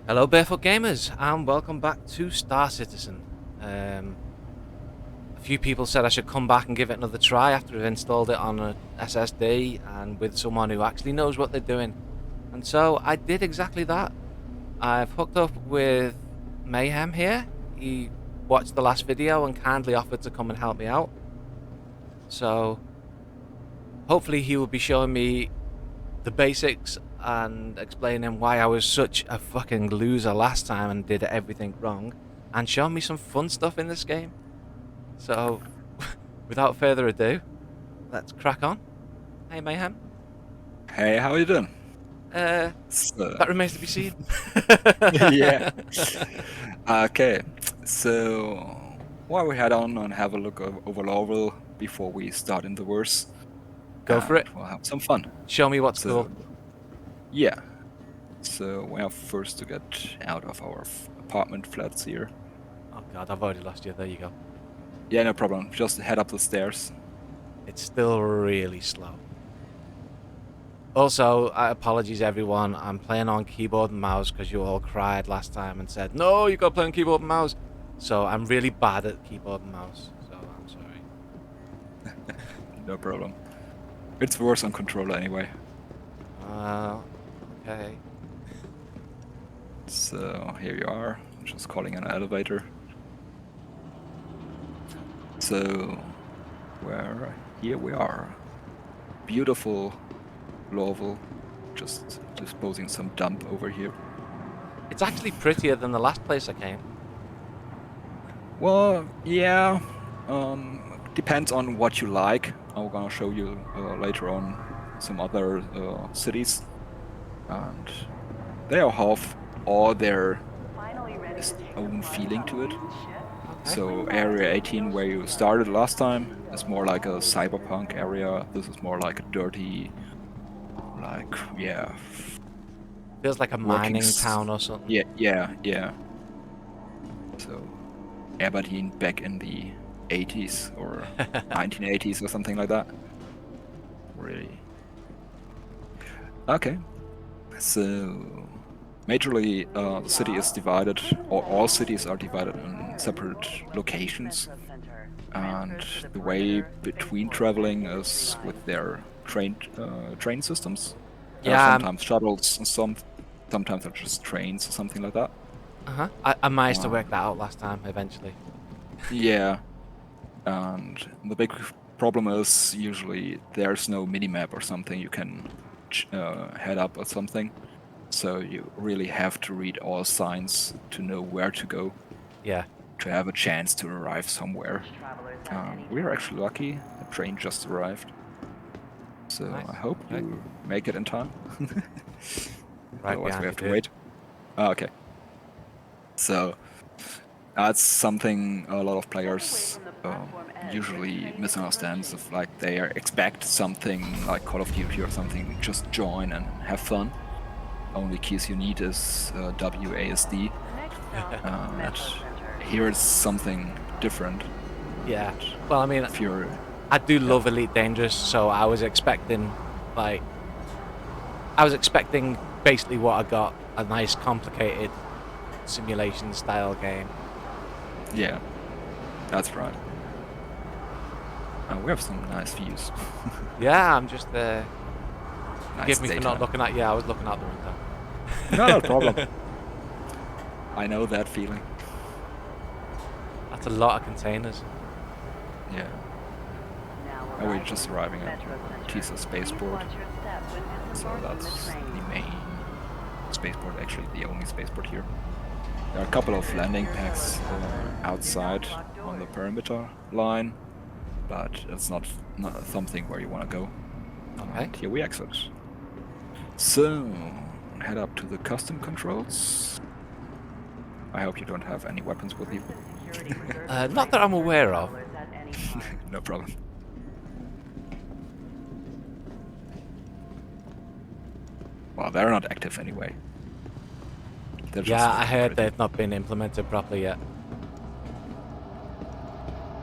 Hello, Barefoot Gamers, and welcome back to Star Citizen. A few people said I should come back and give it another try after I've installed it on a SSD and with someone who actually knows what they're doing. And so I did exactly that. I've hooked up with Mayhem here. He watched the last video and kindly offered to come and help me out. So hopefully he will be showing me the basics and explaining why I was such a fucking loser last time and did everything wrong, and showing me some fun stuff in this game. So, without further ado, let's crack on. Hey, Mayhem. Hey, how you doing? That remains to be seen. Yeah. Okay, so why we head on and have a look over Laurel before we start in the verse. Go for it. We'll have some fun. Show me what's cool. Yeah. So we have first to get out of our apartment flats here. Oh god, I've already lost you. There you go. Yeah, no problem. Just head up the stairs. It's still really slow. Also, apologies everyone, I'm playing on keyboard and mouse because you all cried last time and said, no, you gotta play on keyboard and mouse. So I'm really bad at keyboard and mouse, so I'm sorry. No problem. It's worse on controller anyway. Okay. So here you are, just calling an elevator. So here we are. Beautiful Lowell, just disposing some dump over here. It's actually prettier than the last place I came. Well, yeah, depends on what you like. I'm gonna show you later on some other cities, and they all have all their own feeling to it. Okay. So Area 18, where you started last time, is more like a cyberpunk area. This is more like a dirty, Feels like a mining town or something. Yeah. So Aberdeen back in the 80s or 1980s or something like that. Really. Okay. So majorly, the city is divided, or all cities are divided in separate locations, and the way between traveling is with their train systems. There are sometimes shuttles, and sometimes they're just trains or something like that. I managed to work that out last time, eventually. Yeah, and the big problem is usually there's no minimap or something you can head up or something. So you really have to read all signs to know where to go. Yeah. To have a chance to arrive somewhere. We're actually lucky. The train just arrived. So nice. I hope you make it in time. Right. Otherwise we have to wait. Oh, okay. So that's something a lot of players usually misunderstand. If like they expect something like Call of Duty or something, just join and have fun. Only keys you need is WASD. Here is something different. Yeah. Well, I mean, I do love Elite Dangerous, so I was expecting, basically what I got, a nice, complicated simulation-style game. Yeah, that's right. We have some nice views. Yeah, I'm just nice forgive me data. for not looking at you. I was looking out the window. No problem. I know that feeling. That's a lot of containers. Yeah. And we're just arriving at Tisa spaceport. So that's the main spaceport, actually the only spaceport here. There are a couple of landing packs outside on the perimeter line, but it's not something where you want to go. Okay. And here we exit. So, head up to the custom controls. I hope you don't have any weapons with you. Not that I'm aware of. No problem. Well, they're not active anyway. Yeah, I heard they've not been implemented properly yet.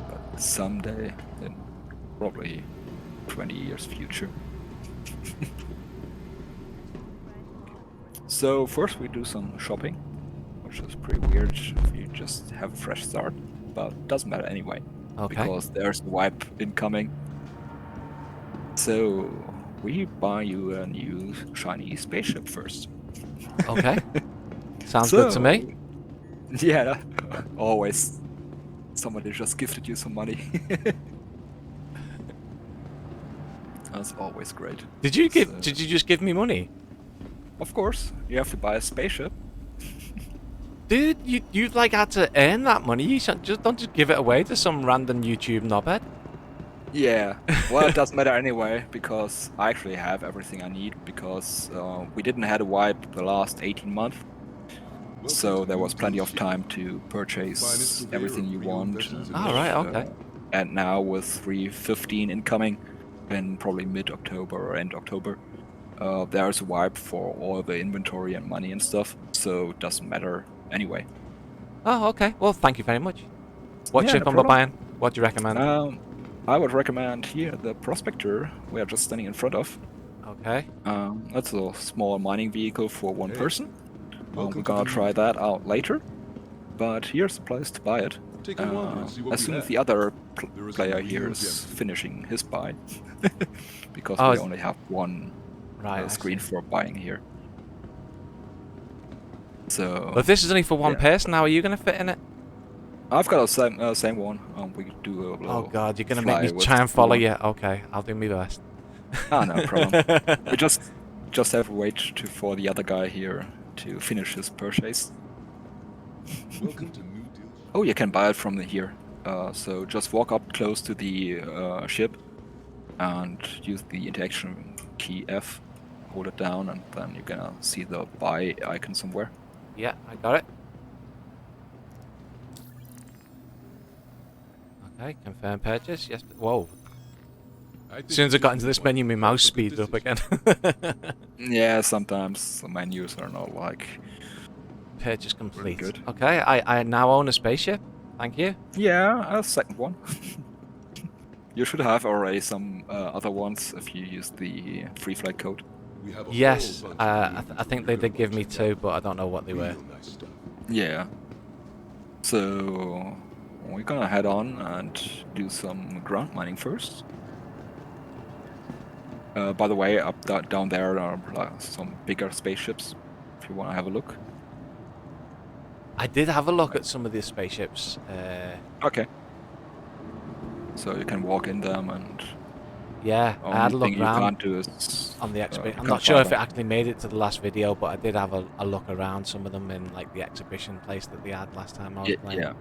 But someday, in probably 20 years future. So first we do some shopping, which is pretty weird if you just have a fresh start, but doesn't matter anyway, Okay. because there's a wipe incoming. So we buy you a new shiny spaceship first. Okay. Sounds good to me. Yeah, always. Somebody just gifted you some money. That's always great. Did you just give me money? Of course, you have to buy a spaceship. Dude, you like had to earn that money. You don't just give it away to some random YouTube knobhead. Yeah, well, it doesn't matter anyway, because I actually have everything I need, because we didn't have a wipe the last 18 months. So there was plenty of time to purchase everything you want. Oh, right, okay. And now with 315 incoming in probably mid-October or end October, there's a wipe for all the inventory and money and stuff, so it doesn't matter anyway. Oh, okay. Well, thank you very much. What Yeah, ship no am I problem. buying? What do you recommend? I would recommend here the Prospector we are just standing in front of. Okay. That's a small mining vehicle for one person. We're gonna try that out later, but here's the place to buy it. As soon as the other player here is finishing his buy, because we only have one screen for buying here. So. But this is only for one person. How are you gonna fit in it? I've got a same one. We could do a little. Oh God, you're gonna make me try and follow you. Okay, I'll do my best. Ah, no problem. We just have to wait for the other guy here to finish his purchase. Oh, you can buy it from here. So just walk up close to the ship and use the interaction key F, hold it down, and then you're gonna see the buy icon somewhere. Yeah, I got it. Okay, confirm purchase. Yes. Whoa. As soon as I got into this menu, my mouse speeded up again. Yeah, sometimes the menus are not like... Purchase complete. Good. Okay, I now own a spaceship. Thank you. Yeah, a second one. You should have already some other ones if you use the free flight code. Yes, I think they did give me 2, but I don't know what they were. Yeah. So we're gonna head on and do some grunt mining first. By the way, down there are some bigger spaceships, if you want to have a look. I did have a look at some of the spaceships. Okay. So you can walk in them and... Yeah, I had a look around can't do is, on the exhibition. I'm not sure if it actually made it to the last video, but I did have a look around some of them in like the exhibition place that they had last time I was playing. Yeah.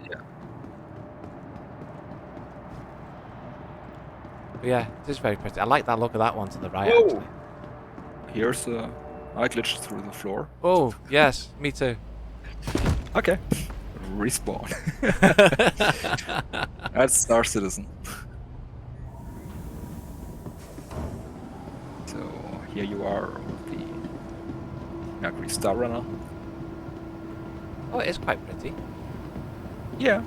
But yeah, it is very pretty. I like that look of that one to the right. Whoa. Actually. Here's I glitched through the floor. Oh yes, me too. Okay. Respawn. That's Star Citizen. So here you are with the Mercury Star Runner. Oh, it is quite pretty. Yeah.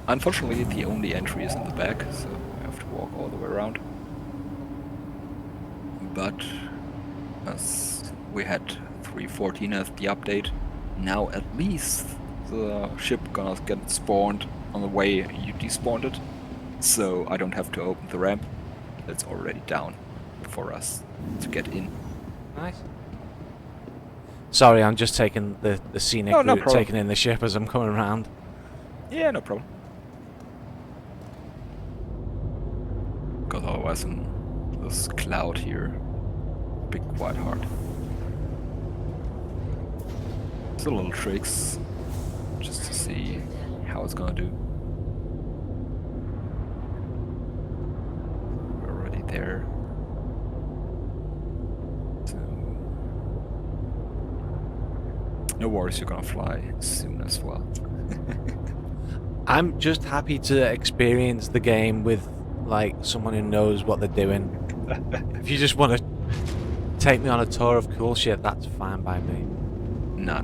Unfortunately, the only entry is in the back, so we have to walk all the way around. But as we had 314 as the update, now at least the ship gonna get spawned on the way you despawned it, so I don't have to open the ramp. It's already down for us to get in. Nice. Sorry, I'm just taking the scenic route, taking in the ship as I'm coming around. Yeah, no problem. Because otherwise in this cloud here, it'd be quite hard. It's a little tricks, just to see how it's gonna do. We're already there. So no worries, you're gonna fly soon as well. I'm just happy to experience the game with like someone who knows what they're doing. If you just want to take me on a tour of cool shit, that's fine by me. Nah.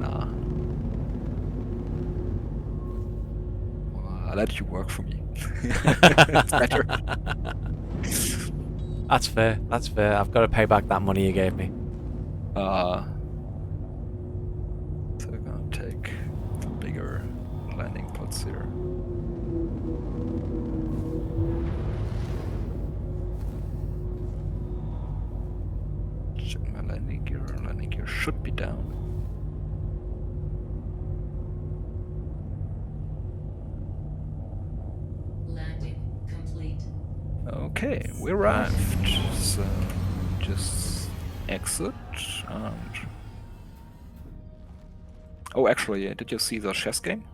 Well, I'll let you work for me. It's better. That's fair. That's fair. I've got to pay back that money you gave me. So we're gonna take the bigger landing pods here. Check my landing gear. Landing gear should be down. Landing complete. Okay, we arrived. So just exit and. Oh, actually, did you see the chess game?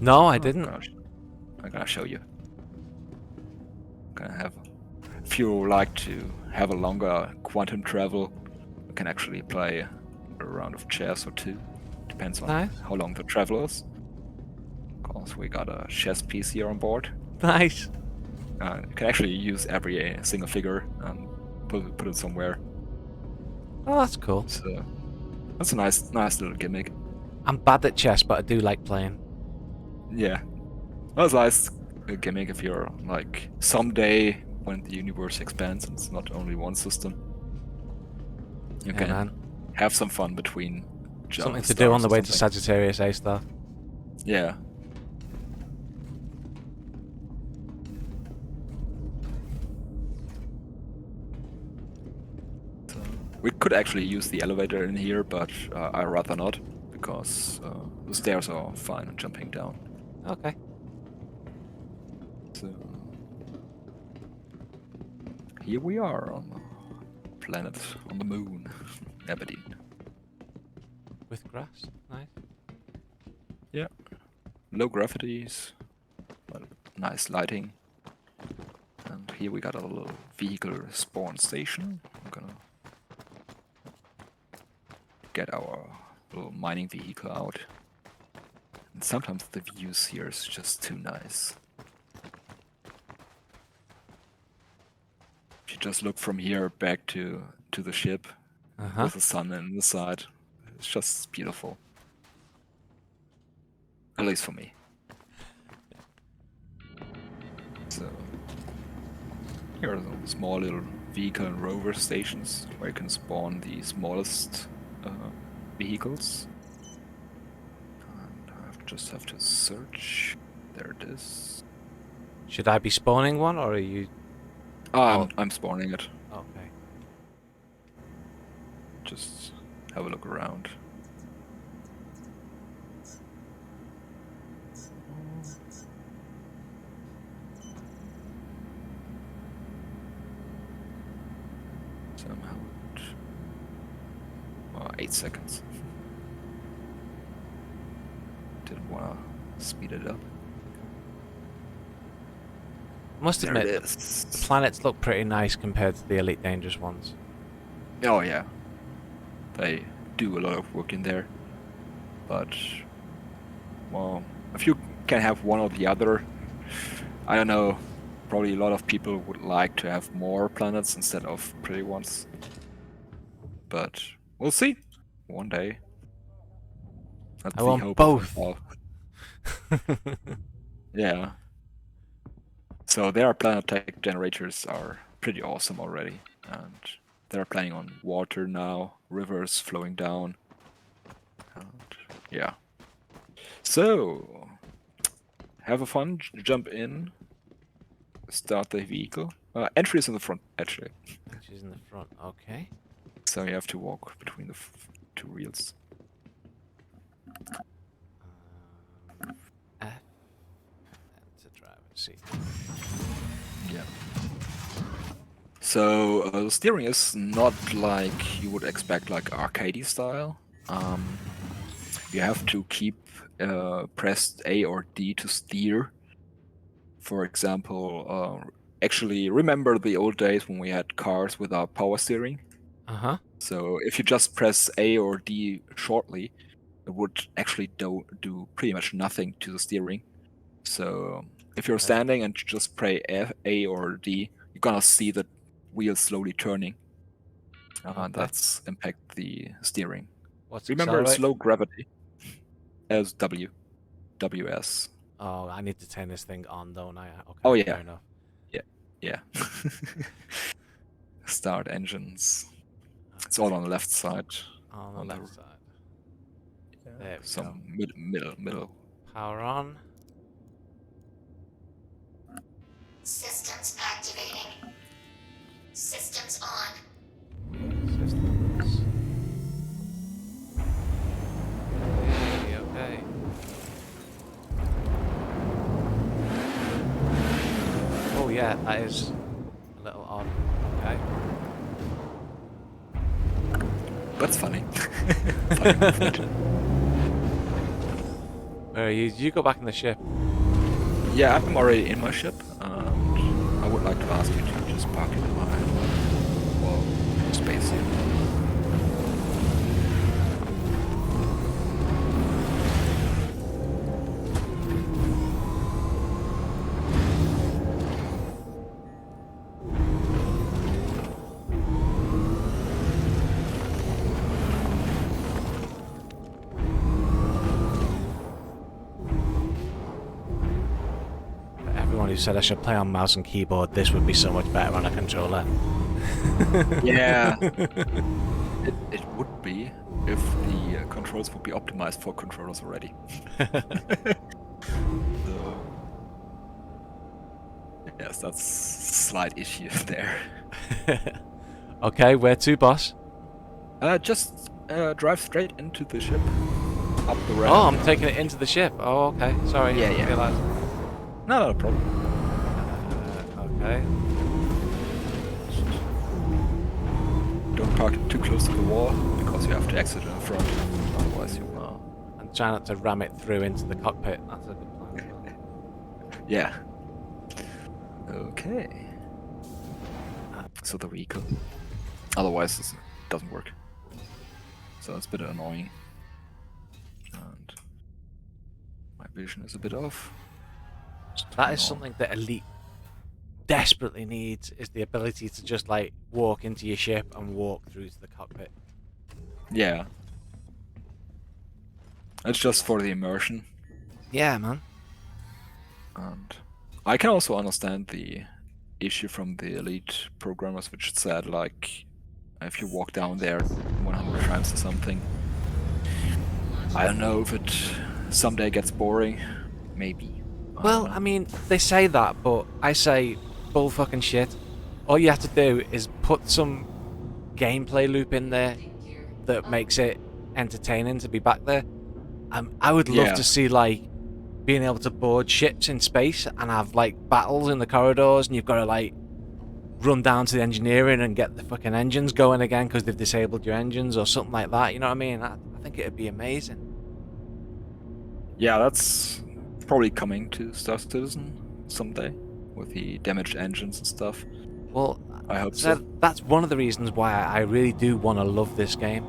No, I Oh, didn't. gosh. I'm gonna show you. Gonna have. If you like to have a longer quantum travel, you can actually play a round of chess or two. Depends on Nice. how long the travel is. Of course, we got a chess piece here on board. Nice. You can actually use every single figure and put it somewhere. Oh, that's cool. So that's a nice little gimmick. I'm bad at chess, but I do like playing. Yeah, that's a nice gimmick if you're like someday when the universe expands and it's not only one system. You Yeah, can man. have some fun between Something to do on the way to something. Sagittarius A stuff. Yeah. So we could actually use the elevator in here, but I'd rather not because the stairs are fine jumping down. Okay. So here we are on the planet on the moon, Aberdeen. With grass. Nice. Yeah. Low gravities, but nice lighting. And here we got a little vehicle spawn station. I'm gonna get our little mining vehicle out. And sometimes the views here is just too nice. If you just look from here back to the ship with the sun in the side, it's just beautiful. At least for me. So here are some small little vehicle and rover stations where you can spawn the smallest vehicles. And I just have to search. There it is. Should I be spawning one, or are you? I'm spawning it. Okay. Just have a look around. Somehow. 8 seconds. Didn't wanna speed it up. Must There admit, it the is. planets look pretty nice compared to the Elite Dangerous ones. Oh yeah. They do a lot of work in there. But well, if you can have one or the other, I don't know. Probably a lot of people would like to have more planets instead of pretty ones. But we'll see. One day. That's I the want hope both. of all. Yeah. So their planet tech generators are pretty awesome already. And they're planning on water now, rivers flowing down. And yeah. So have a fun, jump in, start the vehicle. Entry is in the front, actually. She's in the front. Okay. So you have to walk between the two reels. F. Enter driver seat. Yeah. So the steering is not like you would expect, like arcadey style. You have to keep pressed A or D to steer. For example, actually remember the old days when we had cars without power steering? Uh-huh. So if you just press A or D shortly, it would actually do pretty much nothing to the steering. So if you're standing and just press A or D, you're gonna see the wheels slowly turning. That's impact the steering. What's Remember, it's accelerate? low gravity. As WS. Oh, I need to turn this thing on, don't I? Okay, Oh, yeah. fair enough. Yeah. Start engines. It's all on the left side. On the on the- left side. There we go. Some middle. Power on. Systems activating. Systems on. Systems. Okay. Oh yeah, that is a little odd. Okay. That's funny. Funny movement. Where are you? Did you go back in the ship? Yeah, I'm already in my ship, and I would like to ask you to just park in my space here. Everyone who said I should play on mouse and keyboard, this would be so much better on a controller. Yeah. It would be if the controls would be optimized for controllers already. So, yes, that's a slight issue there. Okay, where to, boss? Just drive straight into the ship, up the ramp. Oh, I'm taking it into the ship. Oh, okay. Sorry. Yeah, I didn't yeah. realise. No, not a problem. Okay. Don't park it too close to the wall, because you have to exit in the front. Otherwise you will. Oh, and try not to ram it through into the cockpit. That's a good plan as well. Yeah. Okay. So the vehicle. Otherwise, it doesn't work. So it's a bit annoying. And my vision is a bit off. That is something that Elite desperately needs, is the ability to just like walk into your ship and walk through to the cockpit. Yeah. It's just for the immersion. Yeah, man. And I can also understand the issue from the Elite programmers, which said, like, if you walk down there 100 times or something, I don't know if it someday gets boring. Maybe. Well, I mean, they say that, but I say bull fucking shit. All you have to do is put some gameplay loop in there that makes it entertaining to be back there. I would love Yeah. to see like being able to board ships in space and have like battles in the corridors, and you've got to like run down to the engineering and get the fucking engines going again because they've disabled your engines or something like that. You know what I mean? I think it'd be amazing. Yeah, that's probably coming to Star Citizen someday with the damaged engines and stuff. Well, I hope so. that's one of the reasons why I really do want to love this game.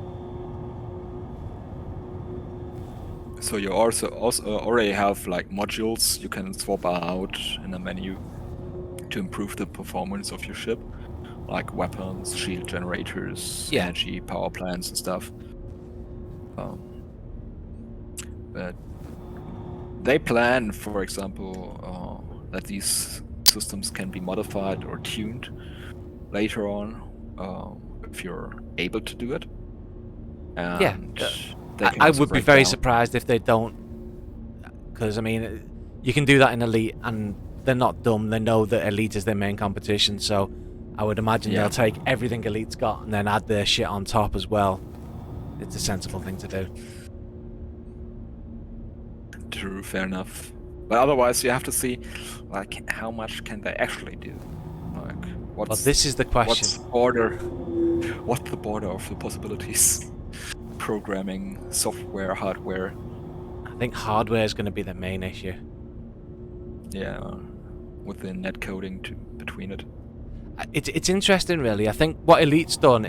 So you also already have like modules you can swap out in the menu to improve the performance of your ship, like weapons, shield generators, Yeah. energy, power plants and stuff. But they plan, for example, that these systems can be modified or tuned later on if you're able to do it. And Yeah, they can I also would be break very down- surprised if they don't, because I mean, you can do that in Elite, and they're not dumb. They know that Elite is their main competition, so I would imagine Yeah. they'll take everything Elite's got and then add their shit on top as well. It's a sensible thing to do. True, fair enough. But otherwise, you have to see, like, how much can they actually do? Like, Well, what's this is the question. What's the border of the possibilities? Programming, software, hardware. I think hardware is going to be the main issue. Yeah, with the net coding between it. It's interesting, really. I think what Elite's done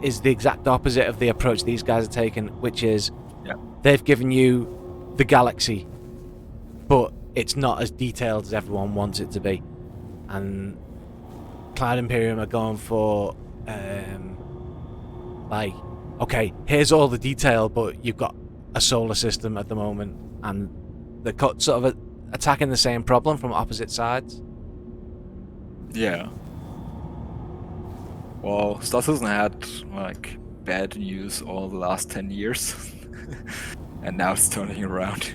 is the exact opposite of the approach these guys are taking, which is Yeah. they've given you the galaxy, but it's not as detailed as everyone wants it to be. And Cloud Imperium are going for, like, okay, here's all the detail, but you've got a solar system at the moment, and they're sort of attacking the same problem from opposite sides. Yeah. Well, Star Citizen had like bad news all the last 10 years, and now it's turning around.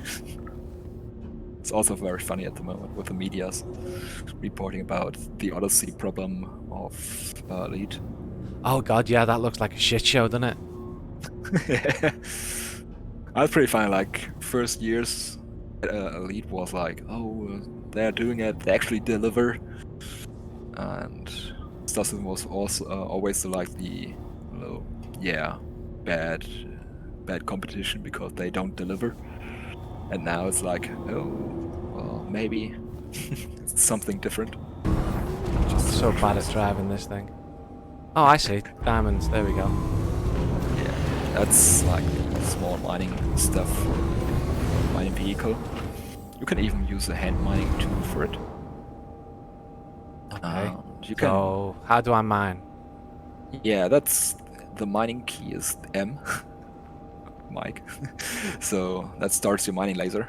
It's also very funny at the moment with the media's reporting about the Odyssey problem of Elite. Oh god, yeah, that looks like a shit show, doesn't it? That's pretty funny. Like first years, Elite was like, oh, they're doing it. They actually deliver. And Star Citizen was also always like the, yeah, bad competition because they don't deliver. And now it's like, oh, well, maybe it's something different. So bad at driving this thing. Oh, I see. Diamonds. There we go. Yeah, that's like small mining stuff for mining vehicle. You can even use a hand mining tool for it. Okay. You can. So, how do I mine? Yeah, that's the mining key is M. Mike. So that starts your mining laser.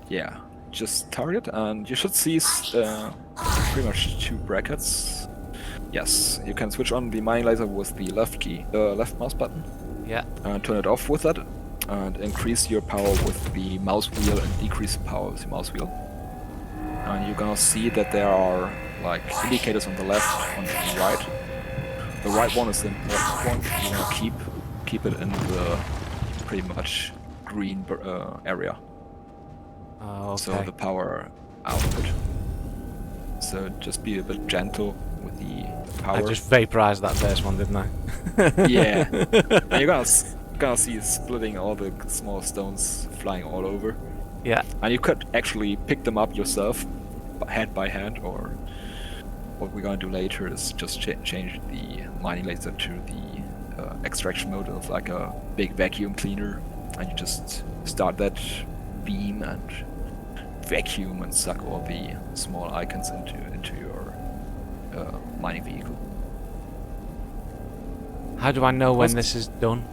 Yeah, just target, and you should see pretty much 2 brackets. Yes, you can switch on the mining laser with the left key, left mouse button. Yeah. And turn it off with that, and increase your power with the mouse wheel and decrease the power with the mouse wheel. And you're gonna see that there are like indicators on the left, on the right. The right one is the important one. You want to keep it in the pretty much green area. Oh, okay. So the power output. So just be a bit gentle with the power. I just vaporized that first one, didn't I? Yeah. And you're gonna see it splitting all the small stones flying all over. Yeah. And you could actually pick them up yourself, hand by hand, or what we're gonna do later is just change the mining laser to the extraction mode of like a big vacuum cleaner, and you just start that beam and vacuum and suck all the small icons into your mining vehicle. How do I know when this is done?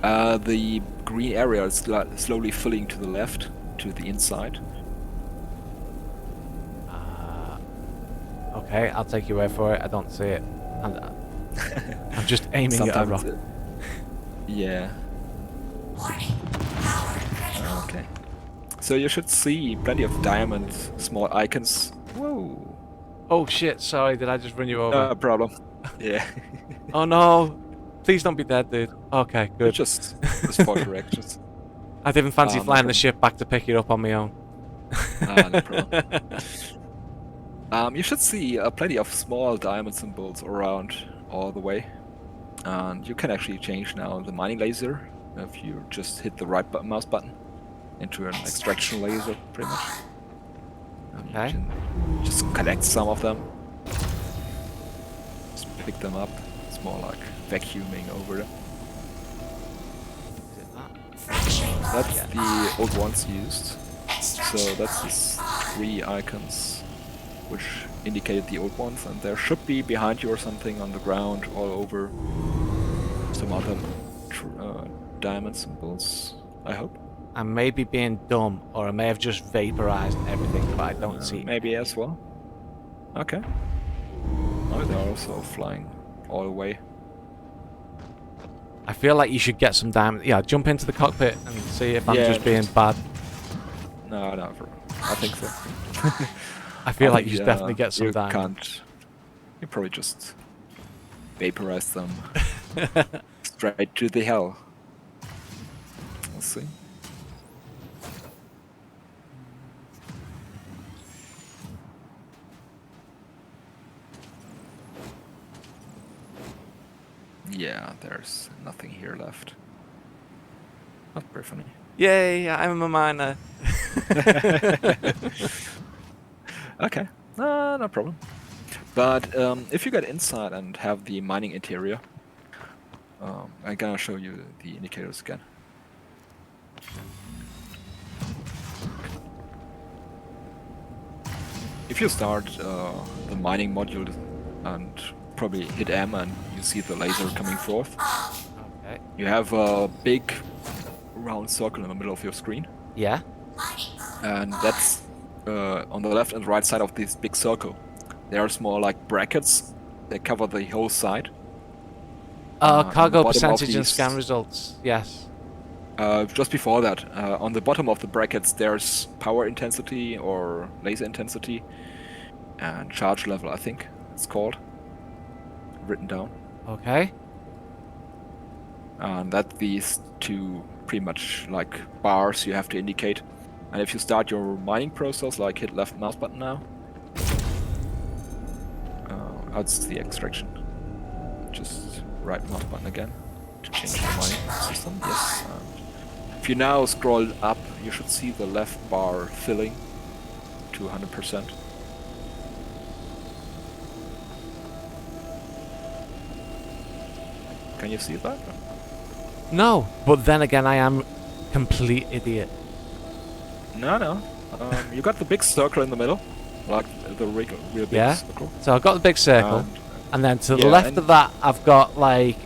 The green area is slowly filling to the left, to the inside. Okay, I'll take your word for it. I don't see it. I'm just aiming at a rock. Yeah. Okay. So you should see plenty of diamond small icons. Whoa. Oh shit, sorry, did I just run you over? No problem. Yeah. Oh no! Please don't be dead, dude. Okay, good. Just for directions. I didn't fancy no flying the problem. ship back to pick it up on my own. No problem. You should see plenty of small diamond symbols around all the way. And you can actually change now the mining laser if you just hit the right mouse button into an extraction laser, pretty much. And Okay. you can just collect some of them. Just pick them up. It's more like vacuuming over them. Is it that? Fracturing mode. That's the old ones used. So that's these 3 icons which indicated the old ones, and there should be behind you or something on the ground all over some other diamond symbols, I hope. I may be being dumb, or I may have just vaporized everything, but I don't see it. Maybe as well. Okay. Oh, they're also flying all the way. I feel like you should get some diamond. Yeah, jump into the cockpit and see if I'm just being bad. No, I think so. I feel like you should definitely get some you diamond. Can't. You probably just vaporize them straight to the hell. We'll see. Yeah, there's nothing here left. Not very funny. Yay, I'm a miner. Okay, no problem. But if you get inside and have the mining interior, I'm gonna show you the indicators again. If you start the mining module and probably hit M and you see the laser coming forth, Okay. you have a big round circle in the middle of your screen. Yeah. And that's on the left and right side of this big circle. there are small like brackets. They cover the whole side. On the Cargo bottom of percentage and these- scan results. Yes. Just before that, on the bottom of the brackets, there's power intensity or laser intensity and charge level, I think it's called, written down. Okay. And that these two pretty much like bars you have to indicate. And if you start your mining process, like hit left mouse button now, that's the extraction. Just right mouse button again to change the mining system. Yes. And if you now scroll up, you should see the left bar filling to 100%. Can you see that? No, but then again, I am complete idiot. No. You got the big circle in the middle, like the real big Yeah. circle. So I've got the big circle, and then to the yeah, left and- of that, I've got like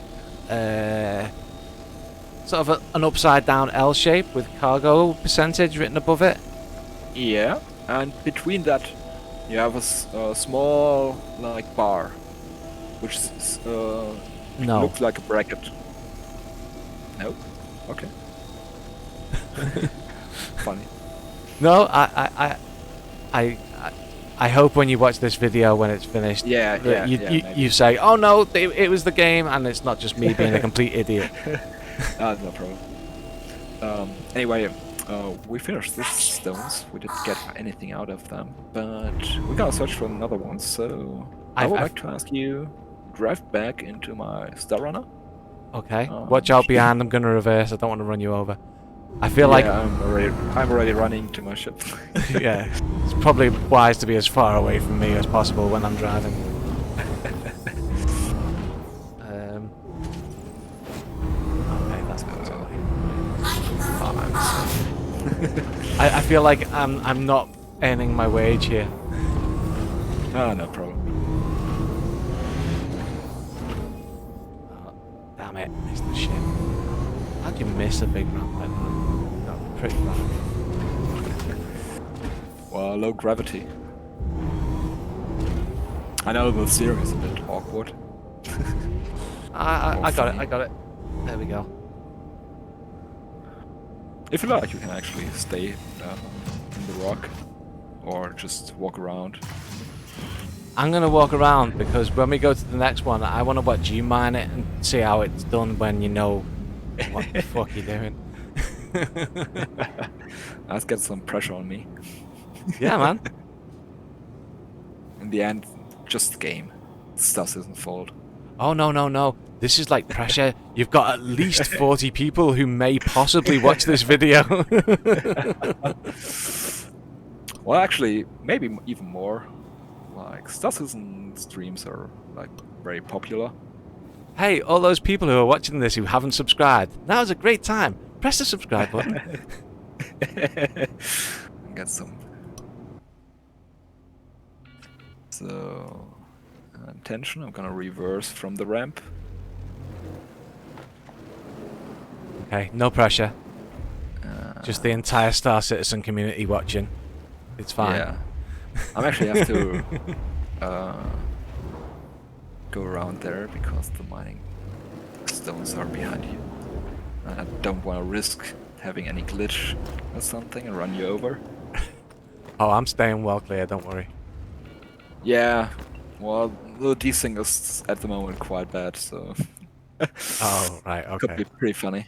sort of an upside down L shape with cargo percentage written above it. Yeah, and between that, you have a small like bar, which No. looks like a bracket. No. Okay. Funny. No, I hope when you watch this video when it's finished, Yeah, that yeah, maybe. you say, "Oh no, it was the game," and it's not just me being a complete idiot. No problem. Anyway, we finished these stones. We didn't get anything out of them, but we're gonna search for another one. So I would like to ask you, drive back into my Star Runner. Okay, watch out behind. I'm gonna reverse. I don't want to run you over. I feel Yeah, like I'm already running to my ship. yeah, it's probably wise to be as far away from me as possible when I'm driving. Okay, that's not so I feel like I'm not earning my wage here. Oh, no problem. Oh, damn it, missed the ship. How'd you miss a big ramp like that? That was pretty bad. Well, low gravity. I know the steering is a bit awkward. I got it, I got it. There we go. If you like, you can actually stay in the rock, or just walk around. I'm gonna walk around because when we go to the next one, I want to watch you mine it and see how it's done when you know what the fuck you're doing. Let's get some pressure on me. Yeah, man. In the end, just the game. Stuff isn't fault. Oh no, no, no. This is like pressure. You've got at least 40 people who may possibly watch this video. Well, actually, maybe even more. Like, Stas's streams are like very popular. Hey, all those people who are watching this who haven't subscribed, now's a great time. Press the subscribe button. Get some. So, attention, I'm gonna reverse from the ramp. Okay, no pressure. Just the entire Star Citizen community watching. It's fine. Yeah. I'm actually have to go around there because the mining stones are behind you. And I don't want to risk having any glitch or something and run you over. Oh, I'm staying well clear, don't worry. Yeah, well, the desync is at the moment quite bad, so Oh, right, could be okay. pretty funny.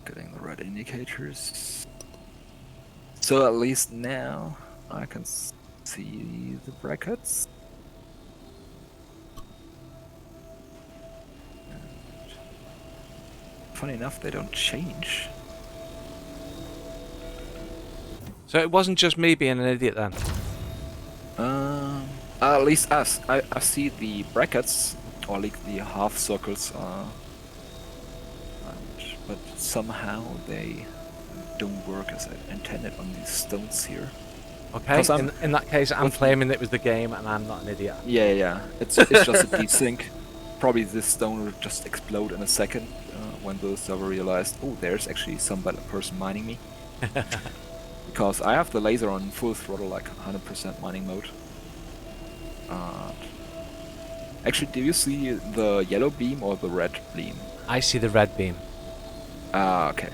Getting the right indicators. So at least now I can see the brackets. And funny enough, they don't change. So it wasn't just me being an idiot then? At least us. I see the brackets, or like the half circles, but somehow they don't work as intended on these stones here. Okay, 'Cause in that case, I'm claiming it was the game and I'm not an idiot. Yeah. It's just a desync. Probably this stone will just explode in a second when the server realized, oh, there's actually some better person mining me. because I have the laser on full throttle, like 100% mining mode. Actually, do you see the yellow beam or the red beam? I see the red beam. Ah, okay.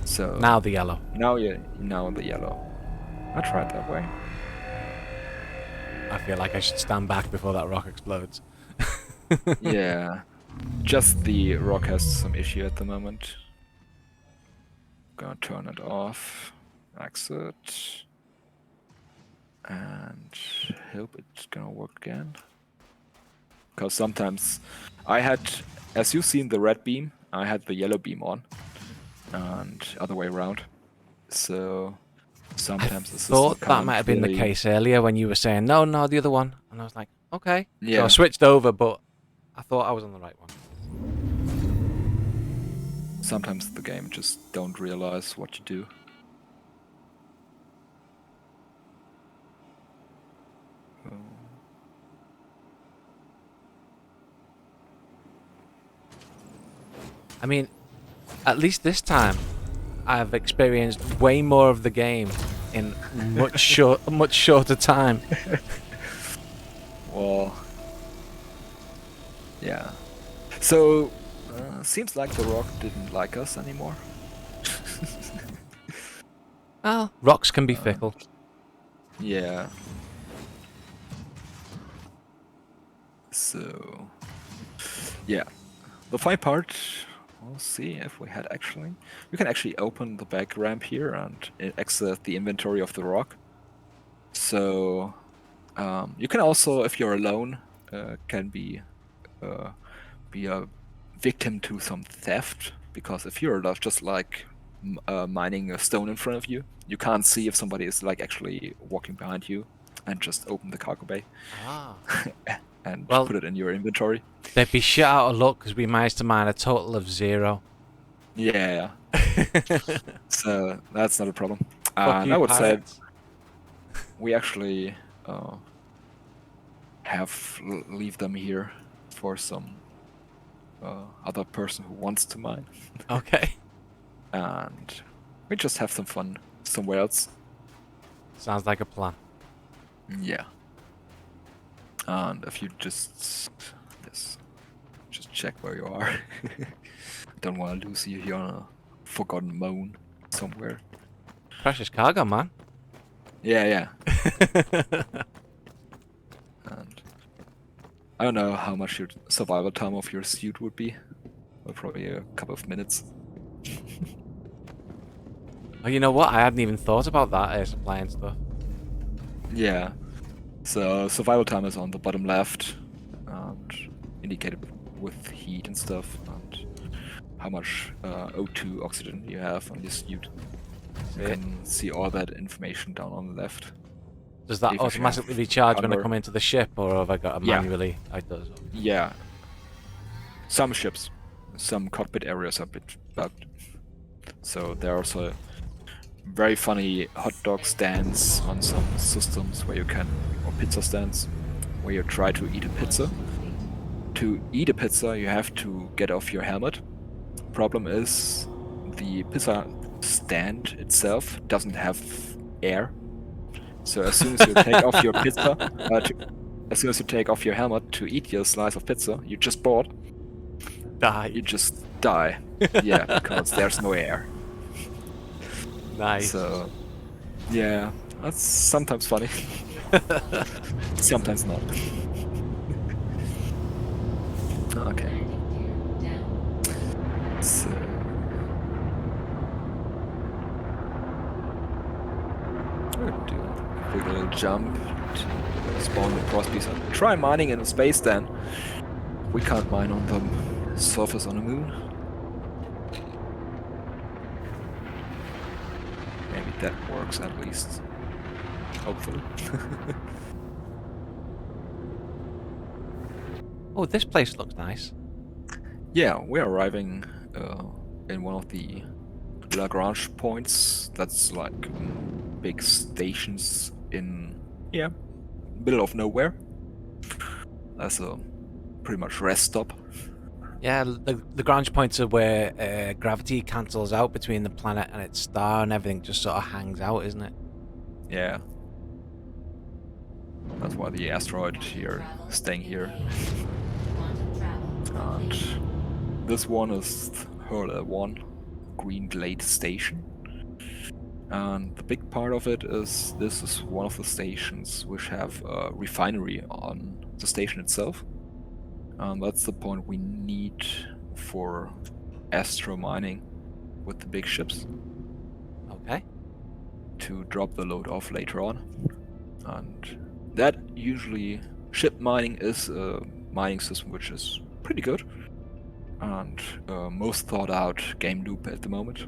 So Now the yellow. now the yellow. I tried that way. I feel like I should stand back before that rock explodes. Yeah, just the rock has some issue at the moment. Gonna turn it off, exit, and hope it's gonna work again. Because sometimes I had, as you've seen the red beam, I had the yellow beam on, and other way around. So sometimes the system Thought that can't might have been the really- case earlier when you were saying no, the other one, and I was like, okay. So Yeah. I switched over, but I thought I was on the right one. Sometimes the game just don't realize what you do. I mean, at least this time, I've experienced way more of the game in much shorter time. Well, yeah. So, seems like the rock didn't like us anymore. Well, rocks can be fickle. Yeah. So, yeah. The funny part, we'll see if we can actually open the back ramp here and exit the inventory of the rock. So, you can also, if you're alone, can be a victim to some theft, because if you're just like mining a stone in front of you, you can't see if somebody is like actually walking behind you, and just open the cargo bay Ah. and Well, put it in your inventory. They'd be shit out of luck because we managed to mine a total of 0. Yeah, so that's not a problem. Fuck And you, I would pirates. say we actually leave them here for some other person who wants to mine, Okay. and we just have some fun somewhere else. Sounds like a plan. Yeah. And if you just check where you are. Don't want to lose you here on a forgotten moon somewhere. Precious cargo, man. Yeah. And I don't know how much your survival time of your suit would be. Well, probably a couple of minutes. Oh, you know what? I hadn't even thought about that air supply and stuff. Yeah. So survival time is on the bottom left, and indicated with heat and stuff, and how much O2 oxygen you have on your suit. You can see all that information down on the left. Does that If you automatically have recharge when I hunger. come into the ship, or have I got to Yeah. manually? It does. Yeah. Some ships, some cockpit areas are a bit bugged. So there are also very funny hot dog stands on some systems where you can, or pizza stands, where you try to eat a pizza. To eat a pizza, you have to get off your helmet. Problem is, the pizza stand itself doesn't have air. So as soon as you take off your pizza, as soon as you take off your helmet to eat your slice of pizza you just bought, Die. you just die. Yeah, because there's no air. Nice. So, yeah, that's sometimes funny. Sometimes not. Okay. So, we're gonna do a quick little jump to spawn the crossbees and try mining in space then. We can't mine on the surface on the moon. Maybe that works at least. Hopefully. Oh, this place looks nice. Yeah, we're arriving in one of the Lagrange points. That's like big stations in, middle of nowhere. That's a pretty much rest stop. Yeah, the Lagrange points are where gravity cancels out between the planet and its star, and everything just sort of hangs out, isn't it? Yeah. That's why the asteroid here is staying here. And this one is Hurler 1, Green Glade Station. And the big part of it is this is one of the stations which have a refinery on the station itself. And that's the point we need for astro mining with the big ships. Okay. To drop the load off later on. And that usually, ship mining is a mining system which is pretty good. And most thought out game loop at the moment.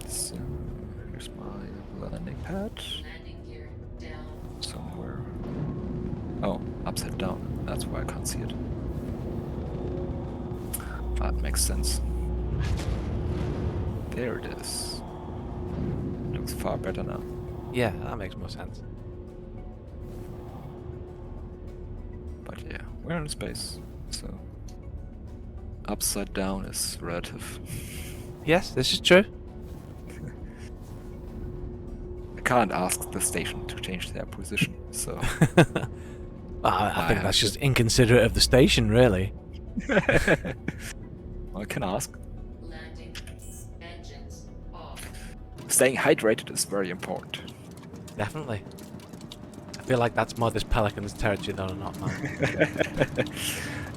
So, here's my landing pad. Landing gear down. Somewhere. Oh, upside down. That's why I can't see it. That makes sense. There it is. Looks far better now. Yeah, that makes more sense. But yeah, we're in space, so upside down is relative. Yes, this is true. I can't ask the station to change their position, so I think have that's to. just inconsiderate of the station, really. I can ask. Landing. Engines off. Staying hydrated is very important. Definitely. I feel like that's more this Pelican's territory than not mine.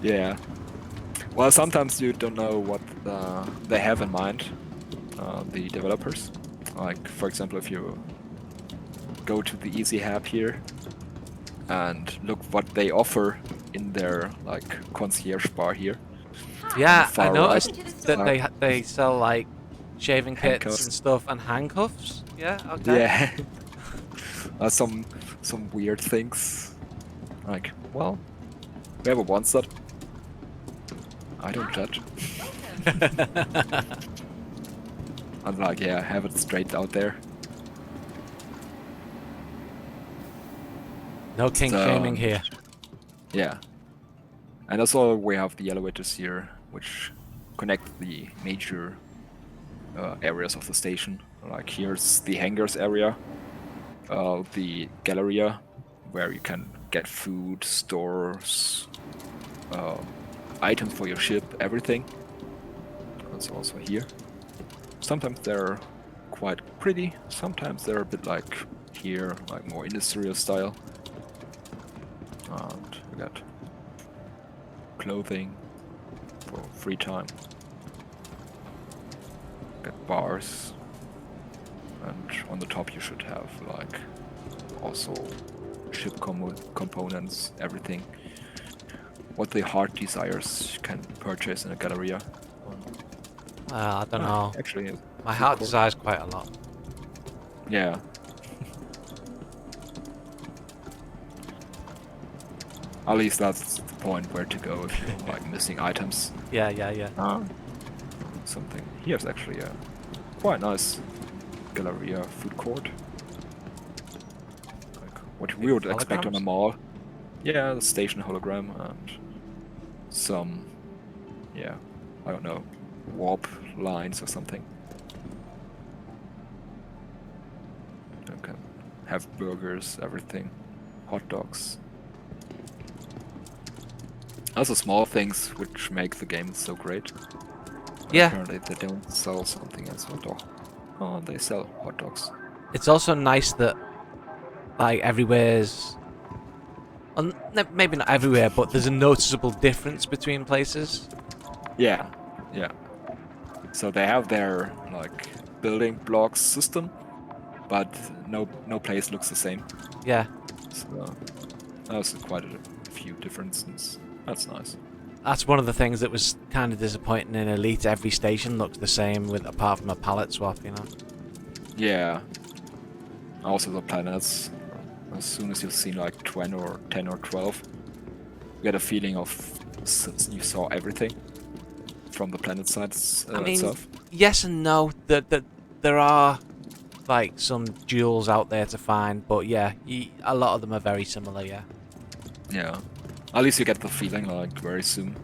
Yeah. Well, sometimes you don't know what they have in mind, the developers. Like, for example, if you go to the Easy Hub here and look what they offer in their like concierge bar here. Yeah, I far noticed right. that they sell like shaving kits Handcuffs. and stuff and handcuffs. Yeah, okay. Yeah. Some weird things. Like, well, we have a one shot. I don't judge. I'm like, yeah, have it straight out there. No king So, shaming here. Yeah. And also we have the elevators here, which connect the major areas of the station. Like here's the hangars area, the Galleria, where you can get food, stores, items for your ship, everything. That's also here. Sometimes they're quite pretty, sometimes they're a bit like here, like more industrial style. And we got clothing for free time. Got bars. And on the top you should have like also ship components, everything. What the heart desires can purchase in a Galleria. I don't know. Actually, My food heart court. desires quite a lot. Yeah. At least that's the point where to go if you're like missing items. Yeah, yeah, yeah. Something. Here's actually a quite nice Galleria food court. Like what we would expect on a holograms? mall. Yeah, the station hologram and some, yeah, I don't know, warp lines or something. You can have burgers, everything, hot dogs. Also small things which make the game so great. Yeah. Apparently they don't sell something else. Oh, they sell hot dogs. It's also nice that like everywhere's well, maybe not everywhere, but there's a noticeable difference between places. Yeah, yeah. So they have their like building blocks system, but no place looks the same. Yeah. So that's quite a few differences. That's nice. That's one of the things that was kind of disappointing in Elite. Every station looks the same, with apart from a palette swap, you know. Yeah. Also the planets. As soon as you've seen like 10 or 12, you get a feeling of you saw everything from the planet side I mean, itself. yes and no. There are like some jewels out there to find, but yeah, a lot of them are very similar. Yeah. Yeah. At least you get the feeling like very soon.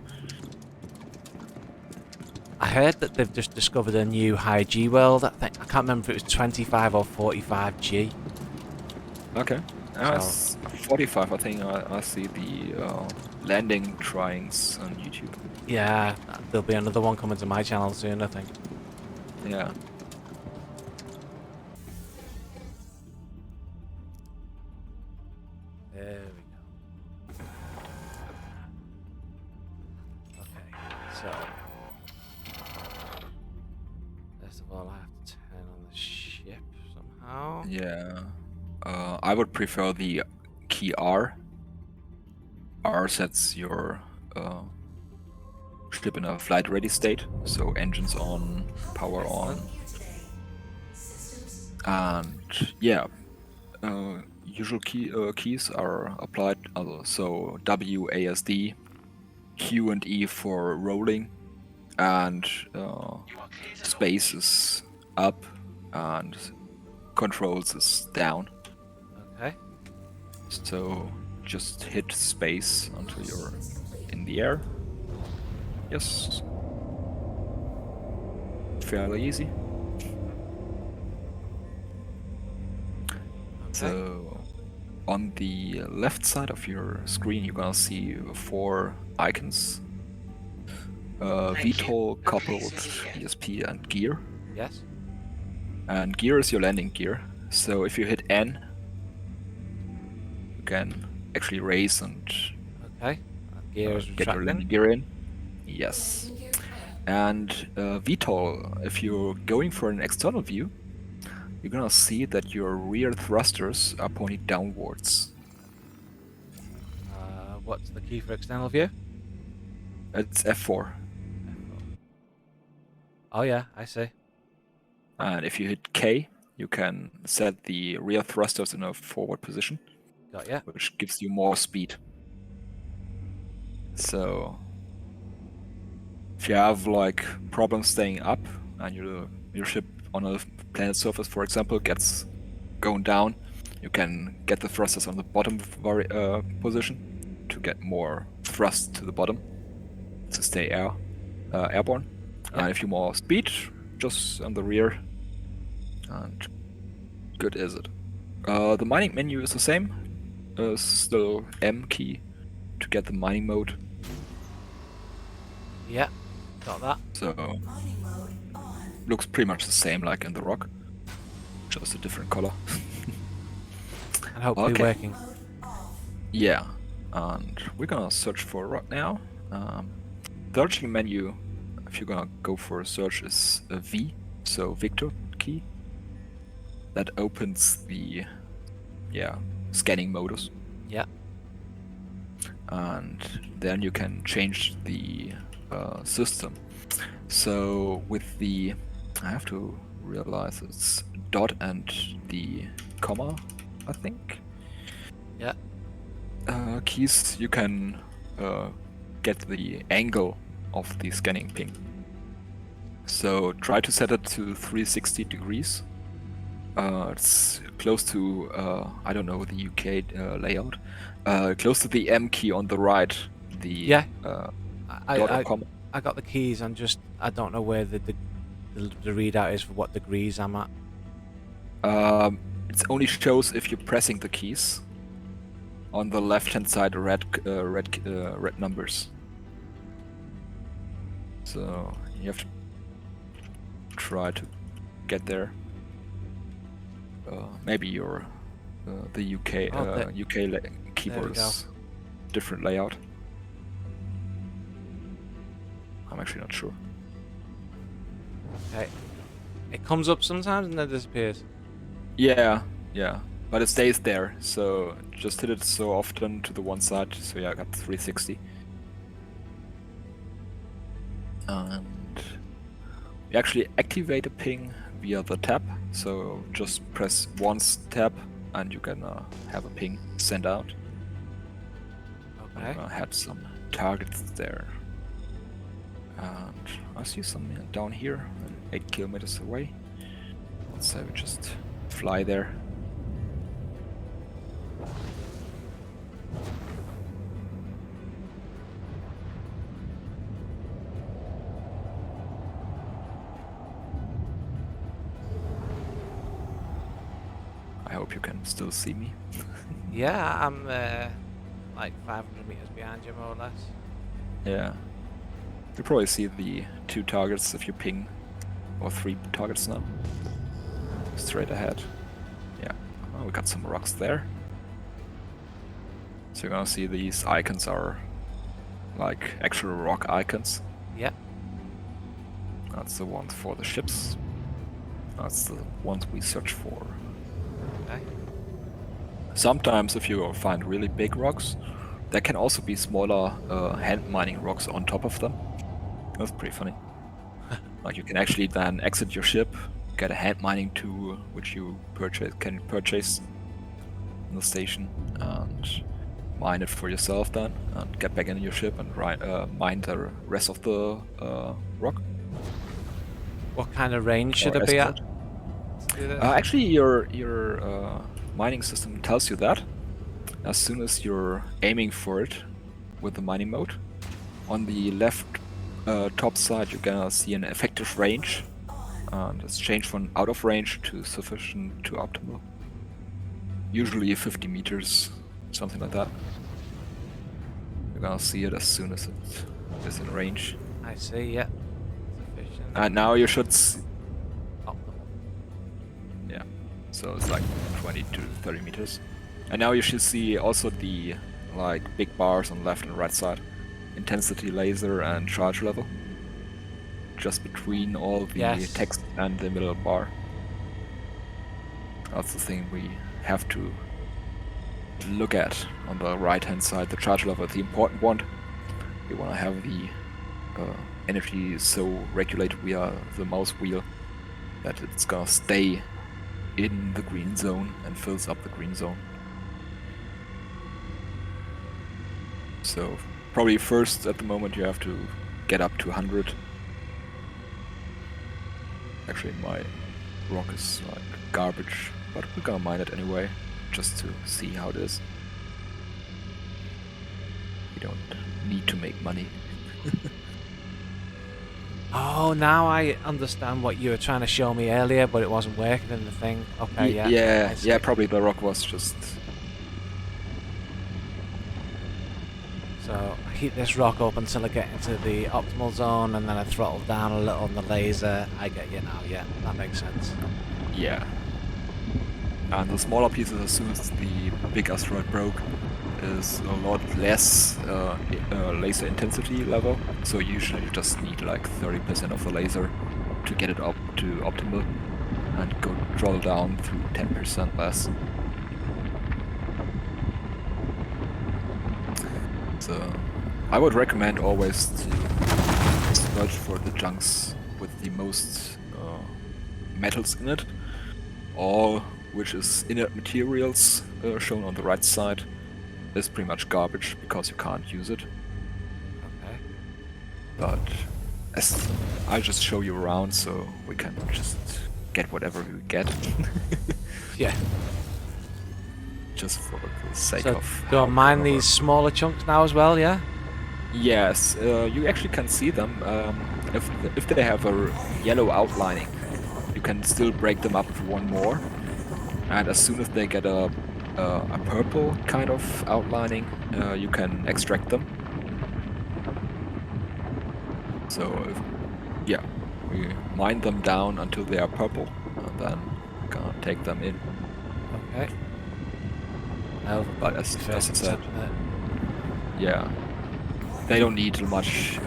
I heard that they've just discovered a new high G world. I can't remember if it was 25 or 45 G. Okay. So- It's 45, I think. I see the landing tryings on YouTube. Yeah, there'll be another one coming to my channel soon, I think. Yeah. There we go. Okay, so first of all, I have to turn on the ship somehow. Yeah. I would prefer the key R. R sets your ship in a flight ready state, so engines on, power on, and yeah, usual keys are applied. So W, ASD, Q and E for rolling, and space is up, and controls is down. Okay. So just hit space until you're in the air. Yes. Fairly easy. So on the left side of your screen, you're gonna see 4 icons. VTOL, coupled, ESP, and gear. Yes. And gear is your landing gear. So if you hit N, you can actually raise and Okay. Gear is get your retracting. landing gear in. Yes. And VTOL, if you're going for an external view, you're gonna see that your rear thrusters are pointing downwards. What's the key for external view? It's F4. Oh yeah, I see. And if you hit K, you can set the rear thrusters in a forward position, Got ya. which gives you more speed. So if you have like problems staying up and your ship on a planet surface, for example, gets going down, you can get the thrusters on the bottom position to get more thrust to the bottom to stay airborne. And if you more speed, just on the rear, and good is it. The mining menu is the same. Still M key to get the mining mode. Yeah, got that. So looks pretty much the same like in the rock, just a different color. And hopefully Okay. working. Yeah, and we're gonna search for a rock now. Searching menu, if you're gonna go for a search, is a V, so Victor key. That opens the scanning modus, Yeah. and then you can change the system. So with the, I have to realize it's dot and the comma, I think. Yeah. Keys, you can get the angle of the scanning ping. So try to set it to 360 degrees. It's close to, I don't know the UK layout, close to the M key on the right. The Yeah. dot or comma. I got the keys. I don't know where the readout is for what degrees I'm at. It only shows if you're pressing the keys. On the left-hand side, red numbers. So you have to try to get there. Maybe your the UK keyboard is different layout. I'm actually not sure. Okay. It comes up sometimes and then disappears. Yeah, but it stays there. So just hit it so often to the one side. So yeah, I got 360. And you actually activate a ping via the tab. So just press once tab and you can have a ping sent out. Okay. I had some targets there. And I see some down here, 8 kilometers away. So we just fly there. I hope you can still see me. Yeah, I'm like 500 meters behind you, more or less. Yeah. You probably see the 2 targets if you ping, or 3 targets now. Straight ahead. Yeah. Oh, we got some rocks there. So you're gonna see these icons are like actual rock icons. Yep. That's the ones for the ships. That's the ones we search for. Okay. Sometimes if you find really big rocks, there can also be smaller hand mining rocks on top of them. That's pretty funny. Like you can actually then exit your ship, get a hand mining tool which you can purchase in the station, and mine it for yourself then, and get back in your ship and mine the rest of the rock. What kind of range should Or it be at? escort. to do this? Actually, your mining system tells you that as soon as you're aiming for it with the mining mode. On the left top side, you're gonna see an effective range, and it's changed from out of range to sufficient to optimal. Usually 50 meters, something like that. You're gonna see it as soon as it is in range. I see, yeah. Sufficient. And now you should Optimal. yeah, so it's like 20 to 30 meters. And now you should see also the like big bars on left and right side. Intensity, laser, and charge level. Just between all the Yes. text and the middle bar. That's the thing we have to look at on the right hand side. The charge level, the important one. We want to have the energy so regulated via the mouse wheel that it's gonna stay in the green zone and fills up the green zone. So probably first at the moment you have to get up to 100. Actually my rock is like garbage, but we're gonna mine it anyway, just to see how it is. We don't need to make money. Oh, now I understand what you were trying to show me earlier, but it wasn't working in the thing. Okay, yeah. I see. Yeah, probably the rock was just... So I heat this rock up until I get into the optimal zone, and then I throttle down a little on the laser. I get you now, yeah, that makes sense. yeah. And the smaller pieces, as soon as the big asteroid broke, is a lot less laser intensity level. So usually you just need like 30% of the laser to get it up to optimal, and go throttle down to 10% less. So I would recommend always to search for the junks with the most metals in it, all which is inert materials shown on the right side is pretty much garbage because you can't use it. Okay. But as I just show you around, so we can just get whatever we get. Yeah. Just for the sake So of. do I how mine clever. these smaller chunks now as well, yeah? Yes, you actually can see them. If they have a yellow outlining, you can still break them up one more. And as soon as they get a purple kind of outlining, you can extract them. So, we mine them down until they are purple, and then we're gonna take them in. Okay. Oh, But as I said, yeah, they don't need much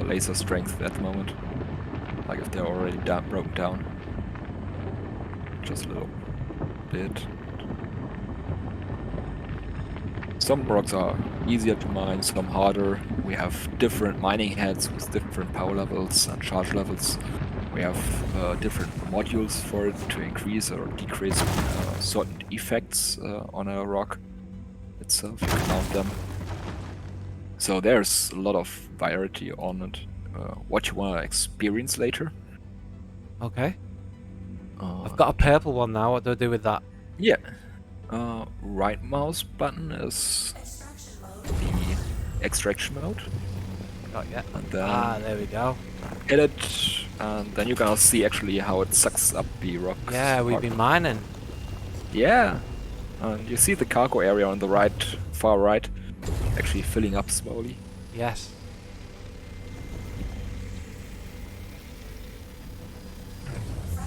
laser strength at the moment. Like if they're already broken down, just a little bit. Some rocks are easier to mine, some harder. We have different mining heads with different power levels and charge levels. We have different modules for it to increase or decrease certain effects on a rock itself. You can mount them. So there's a lot of variety on it. What you want to experience later. Okay. I've got a purple one now. What do I do with that? Yeah. Right mouse button is the extraction mode. Got ya. And then There we go. hit it, and then you're gonna see actually how it sucks up the rock. Yeah, we've been mining. Yeah. You see the cargo area on the right, far right, actually filling up slowly. Yes.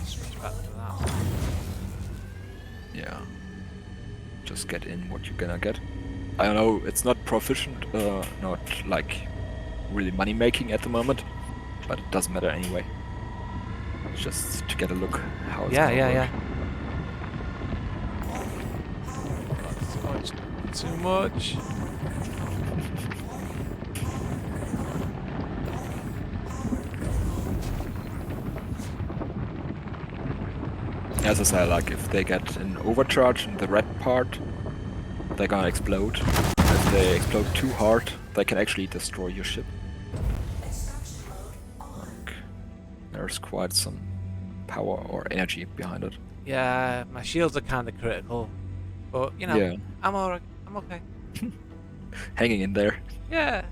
Switch back to that. Yeah. Just get in what you're gonna get. I don't know, it's not proficient, not like really money making at the moment, but it doesn't matter anyway. Just to get a look how it's gonna work. That's too much. As I said, like if they get an overcharge in the red part, they're gonna explode. If they explode too hard, they can actually destroy your ship. Like, there's quite some power or energy behind it. Yeah, my shields are kind of critical, but you know, Yeah. I'm alright. I'm okay. Hanging in there. Yeah,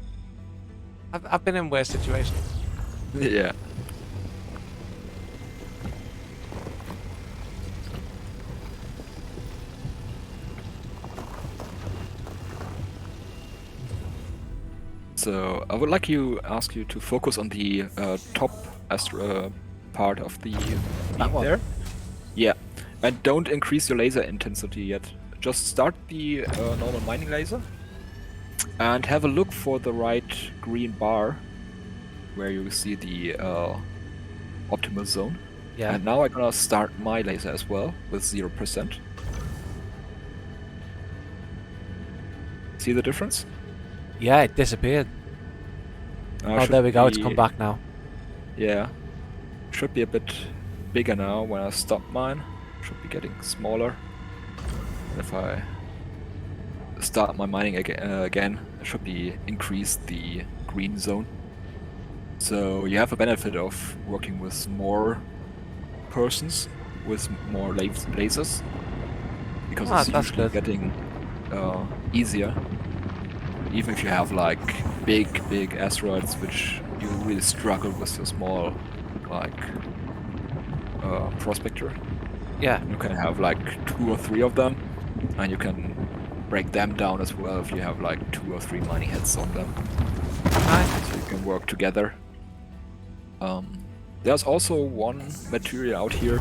I've been in worse situations. Yeah. So I would like ask you to focus on the top part of the beam one? there. Yeah, and don't increase your laser intensity yet. Just start the normal mining laser and have a look for the right green bar where you see the optimal zone. Yeah. And now I'm gonna start my laser as well with 0%. See the difference? Yeah, it disappeared. Now it Oh, there we should go. It's be- come back now. Yeah. Should be a bit bigger now when I stop mine. Should be getting smaller. And if I start my mining again, it should be increase the green zone. So you have a benefit of working with more persons, with more lasers. Because Ah, it's that's usually good. getting easier. Even if you have like big asteroids, which you really struggle with your small, like, prospector. Yeah. You can have like 2 or 3 of them, and you can break them down as well if you have like 2 or 3 mining heads on them. Nice. So you can work together. There's also one material out here,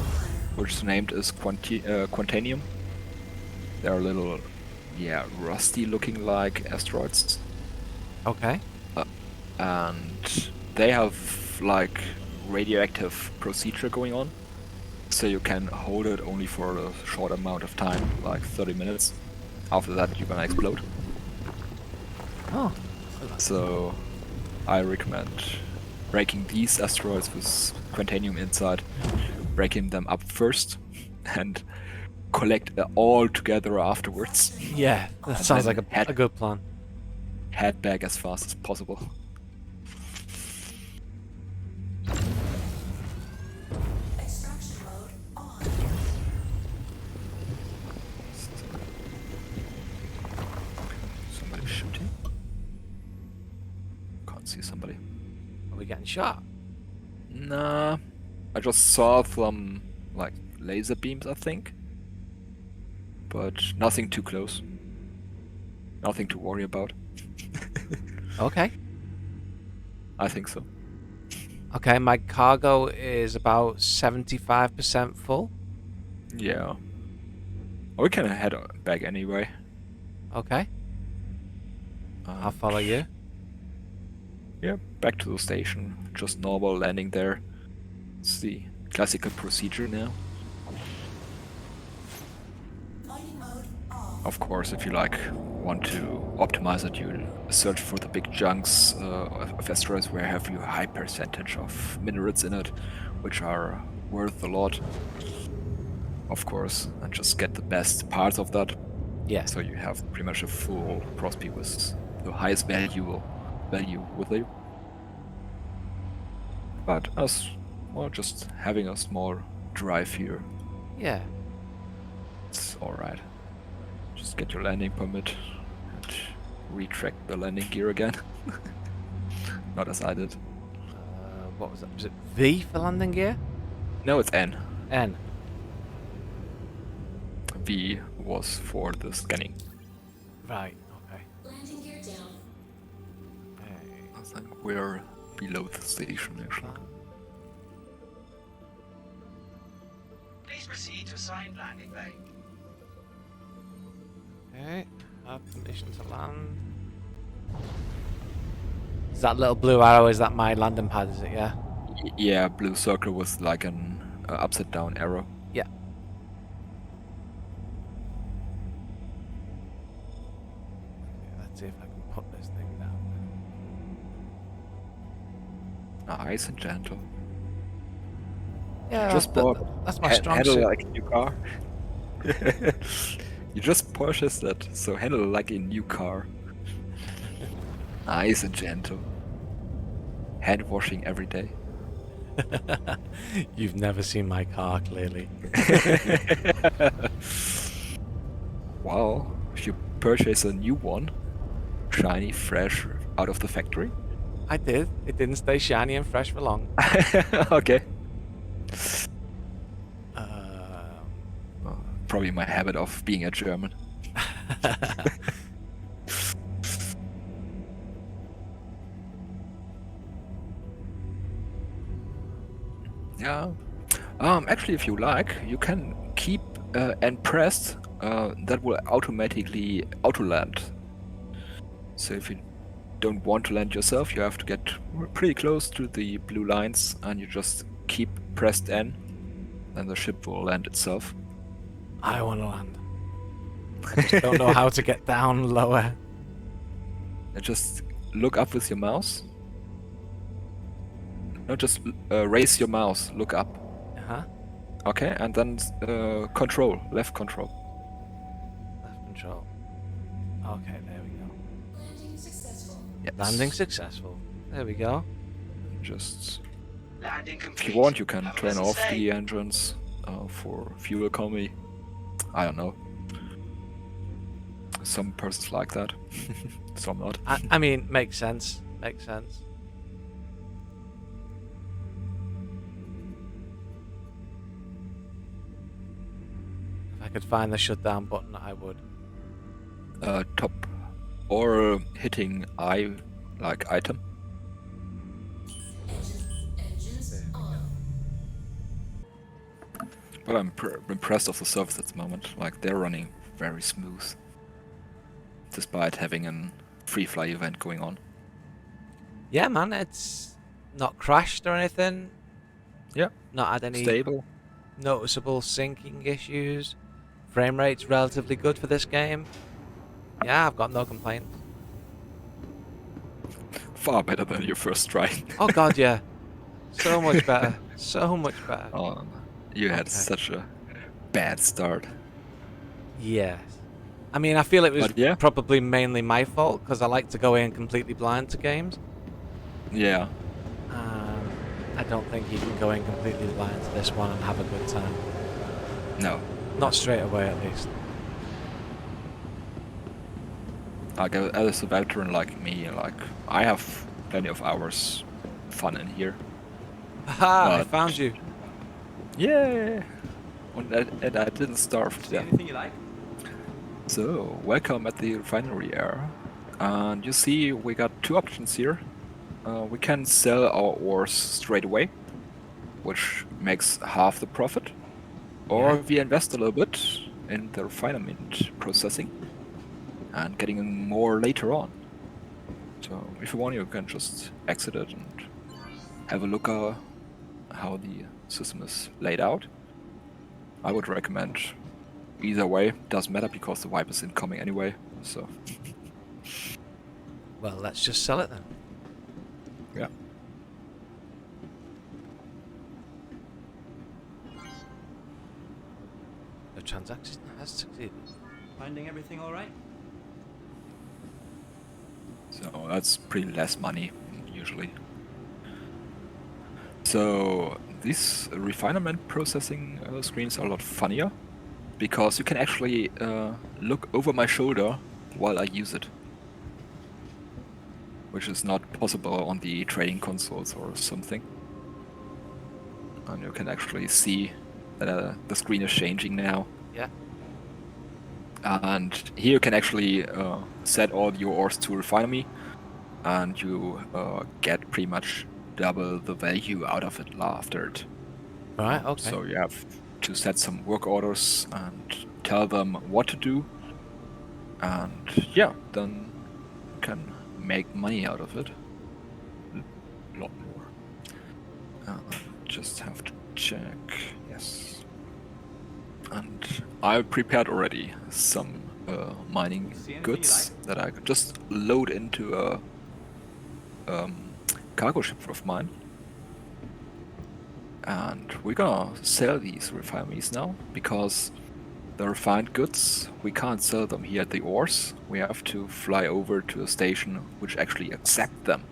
which is named as Quantanium. They're little, yeah, rusty looking like asteroids. Okay. And they have like radioactive procedure going on, so you can hold it only for a short amount of time, like 30 minutes. After that you're gonna explode. Oh. So I recommend breaking these asteroids with Quantanium inside, breaking them up first and collect it all together afterwards. Yeah, that And sounds then like a good plan. Head back as fast as possible. Somebody shooting? Can't see somebody. Are we getting shot? Nah, I just saw some like laser beams, I think, but nothing too close. Nothing to worry about. Okay. I think so. Okay, my cargo is about 75% full. Yeah. We can head back anyway. Okay. I'll follow you. Yeah, back to the station. Just normal landing there. It's the classical procedure now. Of course, if you like want to optimize it, you search for the big chunks of asteroids where have you a high percentage of minerals in it, which are worth a lot. Of course, and just get the best parts of that. Yeah. So you have pretty much a full prospe with the highest value with you. But as well, just having a small drive here, Yeah. it's alright. Just get your landing permit and retract the landing gear again. Not as I did. What was that? Was it V for landing gear? No, it's N. N. V was for the scanning. Right. Okay. Landing gear down. Hey. I think we're below the station actually. Please proceed to assigned landing bay. Okay. Have permission to land. Is that little blue arrow? Is that my landing pad? Is it? Yeah. Yeah, blue circle with like an upside down arrow. Yeah. Okay, let's see if I can put this thing down. Nice and gentle. Yeah, Just that's my strong handle suit. like a new car. You just purchased it, so handle like a new car. Nice and gentle. Hand washing every day. You've never seen my car, clearly. Wow, if you purchase a new one, shiny, fresh, out of the factory. I did. It didn't stay shiny and fresh for long. Okay. Um, Probably my habit of being a German. Yeah. Actually, if you like, you can keep and press. That will automatically auto-land. So if you don't want to land yourself, you have to get pretty close to the blue lines, and you just keep pressed N, and the ship will land itself. I want to land. I just don't know how to get down lower. And just look up with your mouse. No, just raise your mouse, look up. Uh-huh. Okay, and then control, left control. Left control. Okay, there we go. Landing successful. Yes. Landing successful. There we go. Just, Landing if complete. you want, you can Have a turn pleasant off stay. the engines for fuel economy. I don't know. Some persons like that, some not. I mean, makes sense. Makes sense. If I could find the shutdown button, I would. Top or hitting I like item. Engines on. But I'm impressed of the service at the moment. Like they're running very smooth, despite having a free fly event going on. Yeah, man, it's not crashed or anything. Yeah. Not had any Stable. noticeable syncing issues. Frame rate's relatively good for this game. Yeah, I've got no complaints. Far better than your first try. Oh god, yeah. So much better. So much better. Oh, you had Okay. such a bad start. Yes. I mean, I feel it was But yeah. probably mainly my fault because I like to go in completely blind to games. Yeah. I don't think you can go in completely blind to this one and have a good time. No. Not straight away, at least. Like as a veteran like me, like I have plenty of hours fun in here. Haha, I But- found you. Yeah. And I didn't starve to death. Anything you like? So, welcome at the refinery area. And you see we got two options here. We can sell our ores straight away, which makes half the profit. Or Yeah. we invest a little bit in the refinement processing and getting more later on. So if you want, you can just exit it and have a look at how the system is laid out. I would recommend either way, doesn't matter because the wipe is incoming anyway, so Well, let's just sell it then. yeah. The transaction has succeeded. Finding everything all right? So that's pretty less money usually. So these refinement processing screens are a lot funnier because you can actually look over my shoulder while I use it, which is not possible on the trading consoles or something. And you can actually see that the screen is changing now. Yeah. And here you can actually set all your ores to refinery, and you get pretty much double the value out of it after it. Right, okay. So you have to set some work orders and tell them what to do, and yeah, then you can make money out of it. A lot more. Just have to check. Yes. And I prepared already some mining goods that I could just load into a cargo ship of mine. And we're gonna sell these refineries now, because the refined goods, we can't sell them here at the ores. We have to fly over to a station which actually accept them.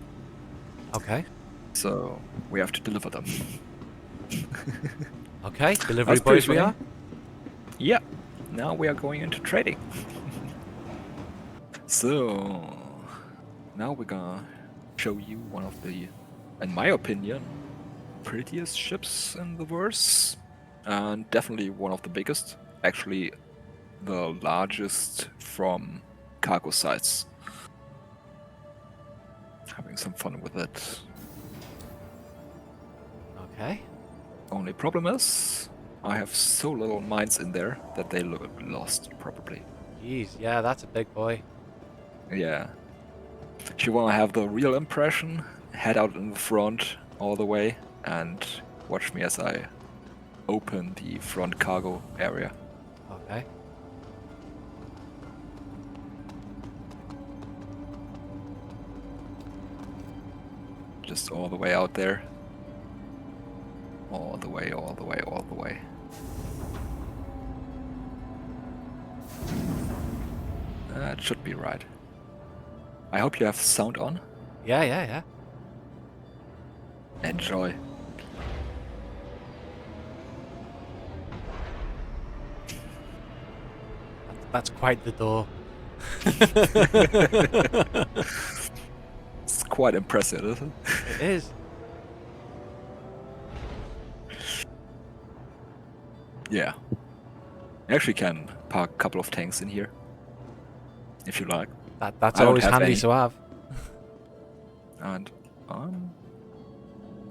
Okay. So we have to deliver them. Okay, delivery That's pretty boys we funny. are. Yeah, now we are going into trading. So now we're gonna show you one of the, in my opinion, prettiest ships in the verse, and definitely one of the biggest. Actually, the largest from cargo sites. Having some fun with it. Okay. Only problem is, I have so little mines in there that they look lost, probably. Jeez, yeah, that's a big boy. Yeah. If you want to have the real impression, head out in the front all the way and watch me as I open the front cargo area. Okay. Just all the way out there. All the way, all the way, all the way. That should be right. I hope you have sound on. Yeah, yeah, yeah. Enjoy. That's quite the door. It's quite impressive, isn't it? It is. Yeah. You actually can park a couple of tanks in here. If you like. That's I don't always have handy any. to have. And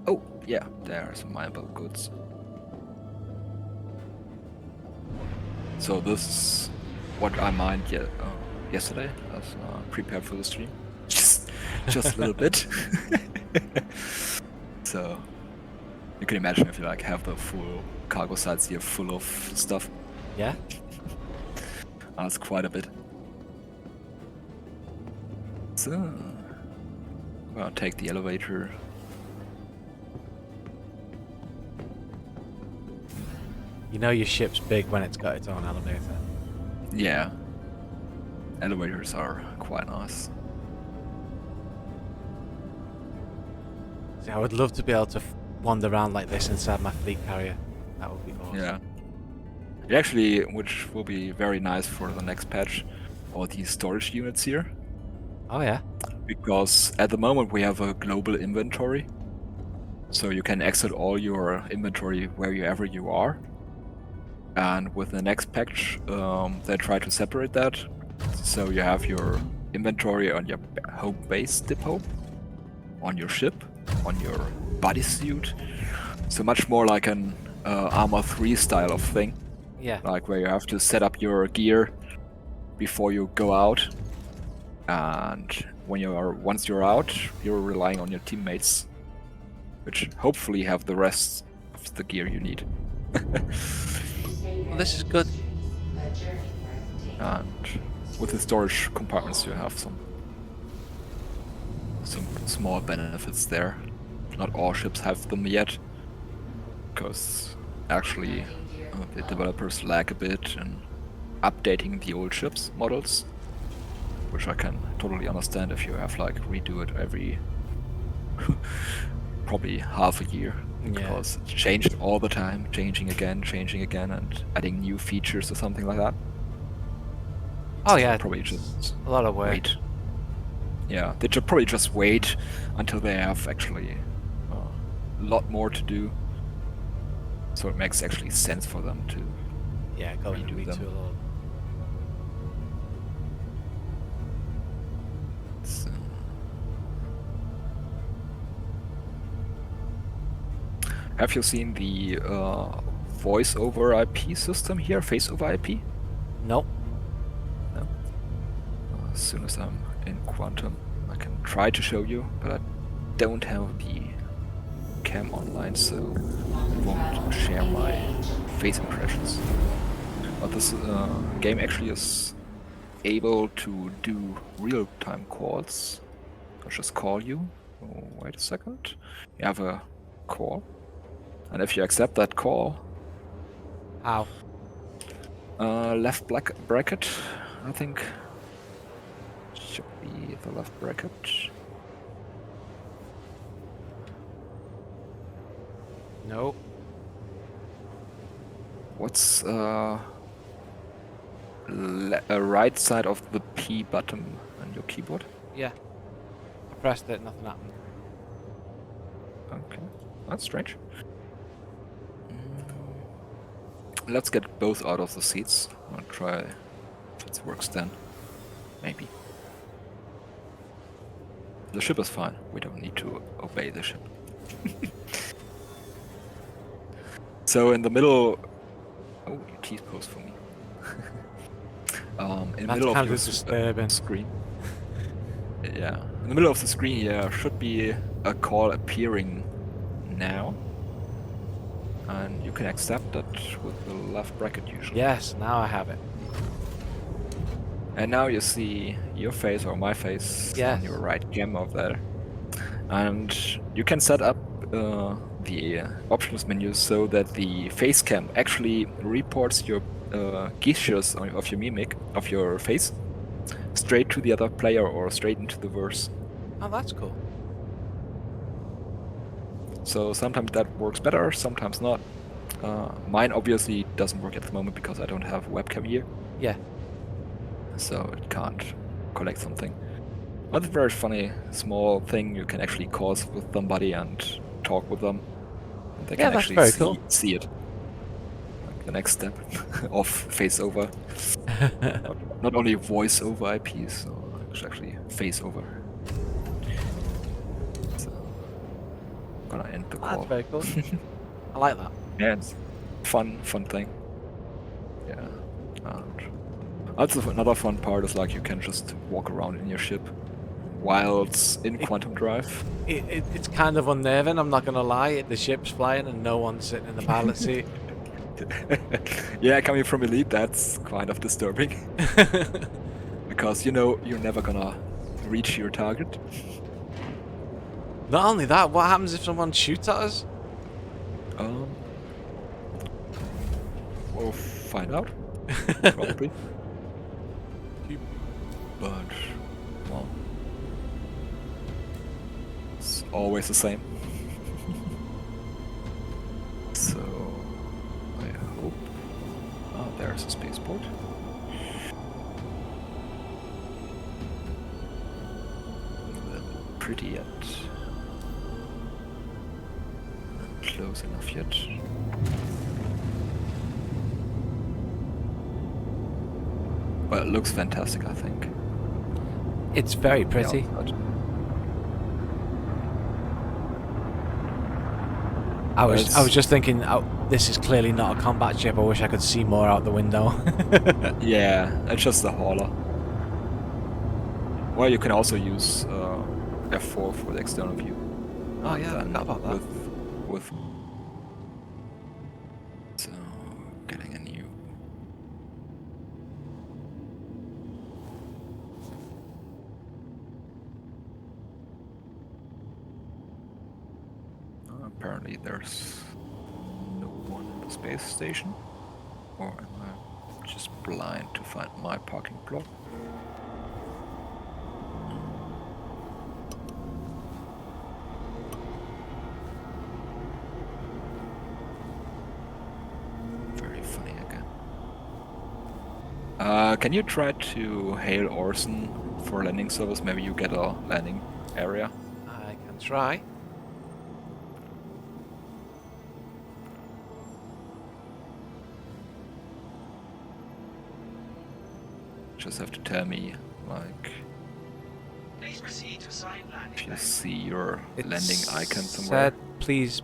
oh yeah, there are some mineable goods. So this is what I mined yesterday. I was prepared for the stream, just a little bit. So you can imagine if you like have the full cargo sites here full of stuff. Yeah. That's quite a bit. So I'm gonna take the elevator. You know your ship's big when it's got its own elevator. Yeah. Elevators are quite nice. See, I would love to be able to wander around like this inside my fleet carrier. That would be awesome. Yeah. Actually, which will be very nice for the next patch, all these storage units here. Oh yeah. Because at the moment we have a global inventory. So you can exit all your inventory wherever you are. And with the next patch, they try to separate that. So you have your inventory on your home base depot, on your ship, on your bodysuit. So much more like an Armor 3 style of thing. Yeah. Like where you have to set up your gear before you go out. And once you're out, you're relying on your teammates, which hopefully have the rest of the gear you need. Well, this is good. And with the storage compartments, you have some small benefits there. Not all ships have them yet, because actually the developers lag a bit in updating the old ships models, which I can totally understand if you have like redo it every probably half a year, because it's changed all the time, changing again, and adding new features or something like that. Oh So yeah. probably just A lot of work. wait. Yeah, they should probably just wait until they have actually a lot more to do, so it makes actually sense for them to Yeah, go into redo them. retool all. have you seen the voice over IP system here, face over IP? Nope. No. As soon as I'm in Quantum, I can try to show you, but I don't have the cam online, so I won't share my face impressions. But this game actually is able to do real-time calls. I'll just call you. Oh, wait a second. You have a call. And if you accept that call, How? left bracket, I think. Should be the left bracket. Nope. What's right side of the P button on your keyboard? Yeah. I pressed it, nothing happened. Okay, that's strange. Let's get both out of the seats. I'll try if it works then. Maybe. The ship is fine. We don't need to obey the ship. So in the middle... Oh, you T-pose for me. In the That's middle kind of of your disturbing. screen. Yeah. In the middle of the screen here should be a call appearing now. And you can accept it with the left bracket usually. Yes, now I have it. And now you see your face or my face Yes. on your right cam up there. And you can set up the options menu so that the face cam actually reports your gestures of your mimic, of your face, straight to the other player or straight into the verse. Oh, that's cool. So sometimes that works better, sometimes not. Mine obviously doesn't work at the moment because I don't have a webcam here. Yeah. So it can't collect something. But it's a very funny small thing. You can actually cause with somebody and talk with them. And they Yeah, can that's actually very cool. see it. Like the next step of face over. Not only voice over IPs, so it's actually face over. So I'm gonna end the call. That's very cool. I like that. Yeah, it's fun thing. Yeah. And also another fun part is like you can just walk around in your ship while it's in quantum drive. It's kind of unnerving, I'm not gonna lie. The ship's flying and no one's sitting in the pilot seat. Yeah, coming from Elite, that's kind of disturbing. Because you know you're never gonna reach your target. Not only that, what happens if someone shoots at us? We'll find out. Probably. But, well, it's always the same. So, I hope... Oh, there's a spaceport. Not pretty yet. Not close enough yet. Well, it looks fantastic, I think. It's very pretty. Yeah, but- I was just thinking, oh, this is clearly not a combat ship. I wish I could see more out the window. Yeah, it's just a hauler. Well, you can also use F4 for the external view. Oh yeah, I And forgot about that. With so getting a new. Apparently, there's no one in the space station, or am I just blind to find my parking plot? Very funny again. Can you try to hail Orson for landing service? Maybe you get a landing area. I can try. Just have to tell me, like, Please proceed to assigned landing. if you see your It landing icon somewhere. said, please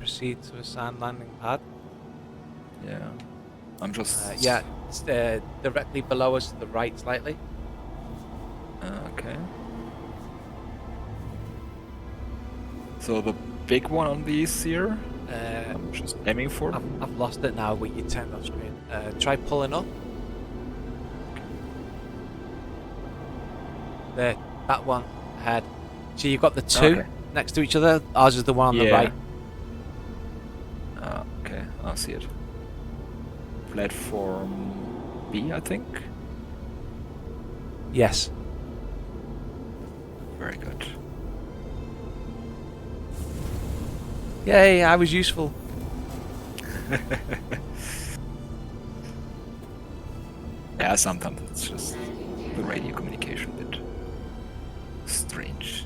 proceed to assign landing pad. Yeah. I'm just... Yeah, it's directly below us to the right slightly. Okay. So the big one on these here, I'm just aiming for. I've lost it now, but you turned on screen. Try pulling up. There, that one ahead. So you've got the two Okay. next to each other. Ours is the one on the Yeah. right. Okay, I see it. Platform B, I think. Yes. Very good. Yay, I was useful. Yeah, sometimes it's just the radio communication bit strange.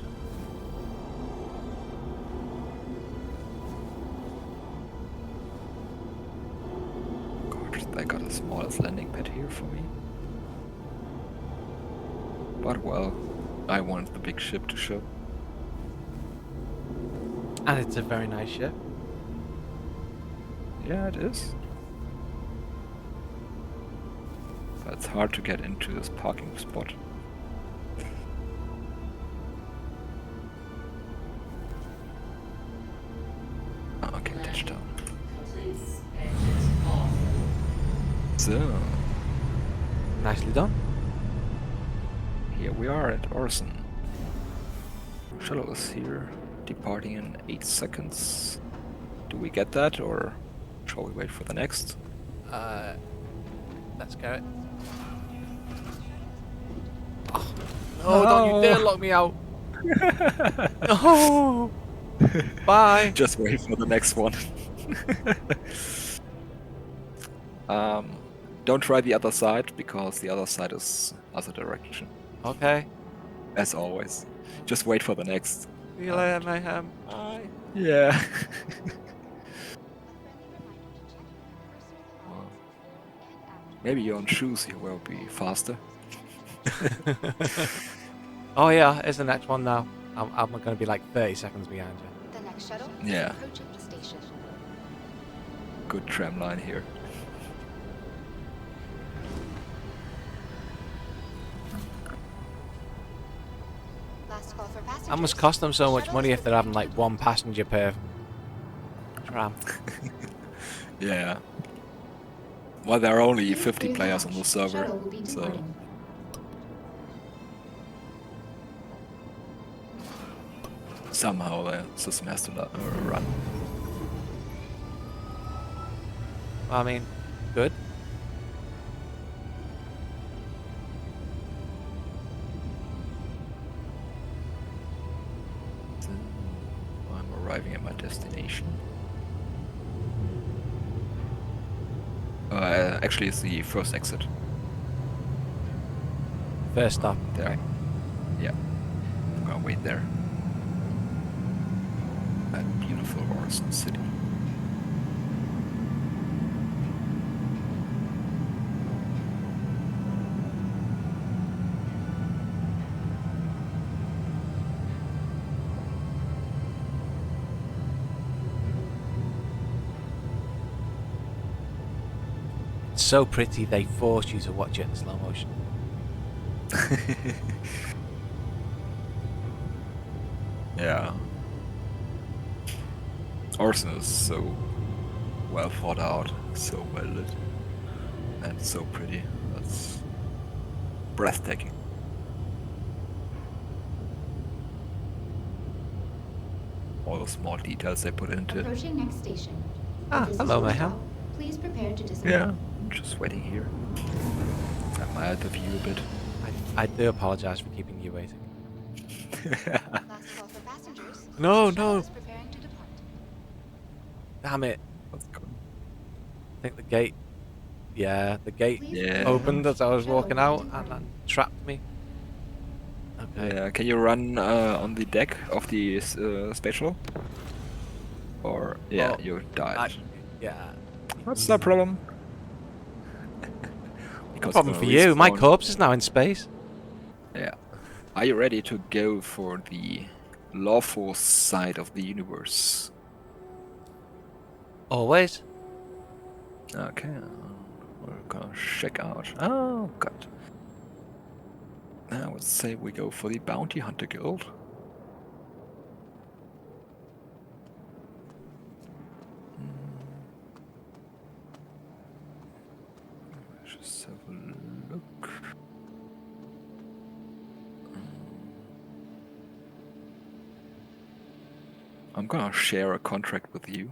God, they got the smallest landing pad here for me. But well, I wanted the big ship to show. And it's a very nice ship. Yeah, it is. But it's hard to get into this parking spot. Oh, okay, touchdown. Complete. Engines off. So, Nicely done. here we are at Orson. Shuttle is here, departing in 8 seconds. Do we get that, or shall we wait for the next? Let's get it. Oh, no, don't you dare lock me out. No. Bye. Just wait for the next one. Don't try the other side, because the other side is other direction. Okay. As always. Just wait for the next. See you later, Mayhem. Bye. Yeah. Maybe your own shoes here will be faster. Oh yeah, it's the next one now. I'm going to be like 30 seconds behind you. The next shuttle Yeah. is approaching the station. Good tram line here. Last call for passengers. That must cost them so much Shuttle money is if they're having reporting like to one passenger per tram. Yeah. Well, there are only 50 Three players on launch. the server, Shuttle will be so departing. somehow the system has to run. I mean, good. So, I'm arriving at my destination. Actually, it's the first exit. First stop. There. Yeah. I'm gonna wait there. That beautiful Orson City. It's so pretty they force you to watch it in slow motion. Yeah. Orson is so well thought out, so well lit, and so pretty. That's breathtaking. All the small details they put into it. Approaching next station. Ah, This is hello, your Mayhem. stop. Please prepare to dismount. Yeah, I'm just waiting here. I might the view a bit. I do apologise for keeping you waiting. Last call for passengers. No, Shuttle no. is preparing to depart. Damn it. Let's go. I think the gate... Yeah, the gate Please Yeah. opened as I was Shuttle walking will out be and departing. trapped me. Okay. Yeah, can you run on the deck of the special? Or yeah, Oh, you died. Yeah. That's no problem. No problem for you. My corpse is now in space. Yeah. Are you ready to go for the lawful side of the universe? Always. Okay, we're gonna check out. Oh, God. I would say we go for the Bounty Hunter Guild. Let's just have a look. I'm gonna share a contract with you,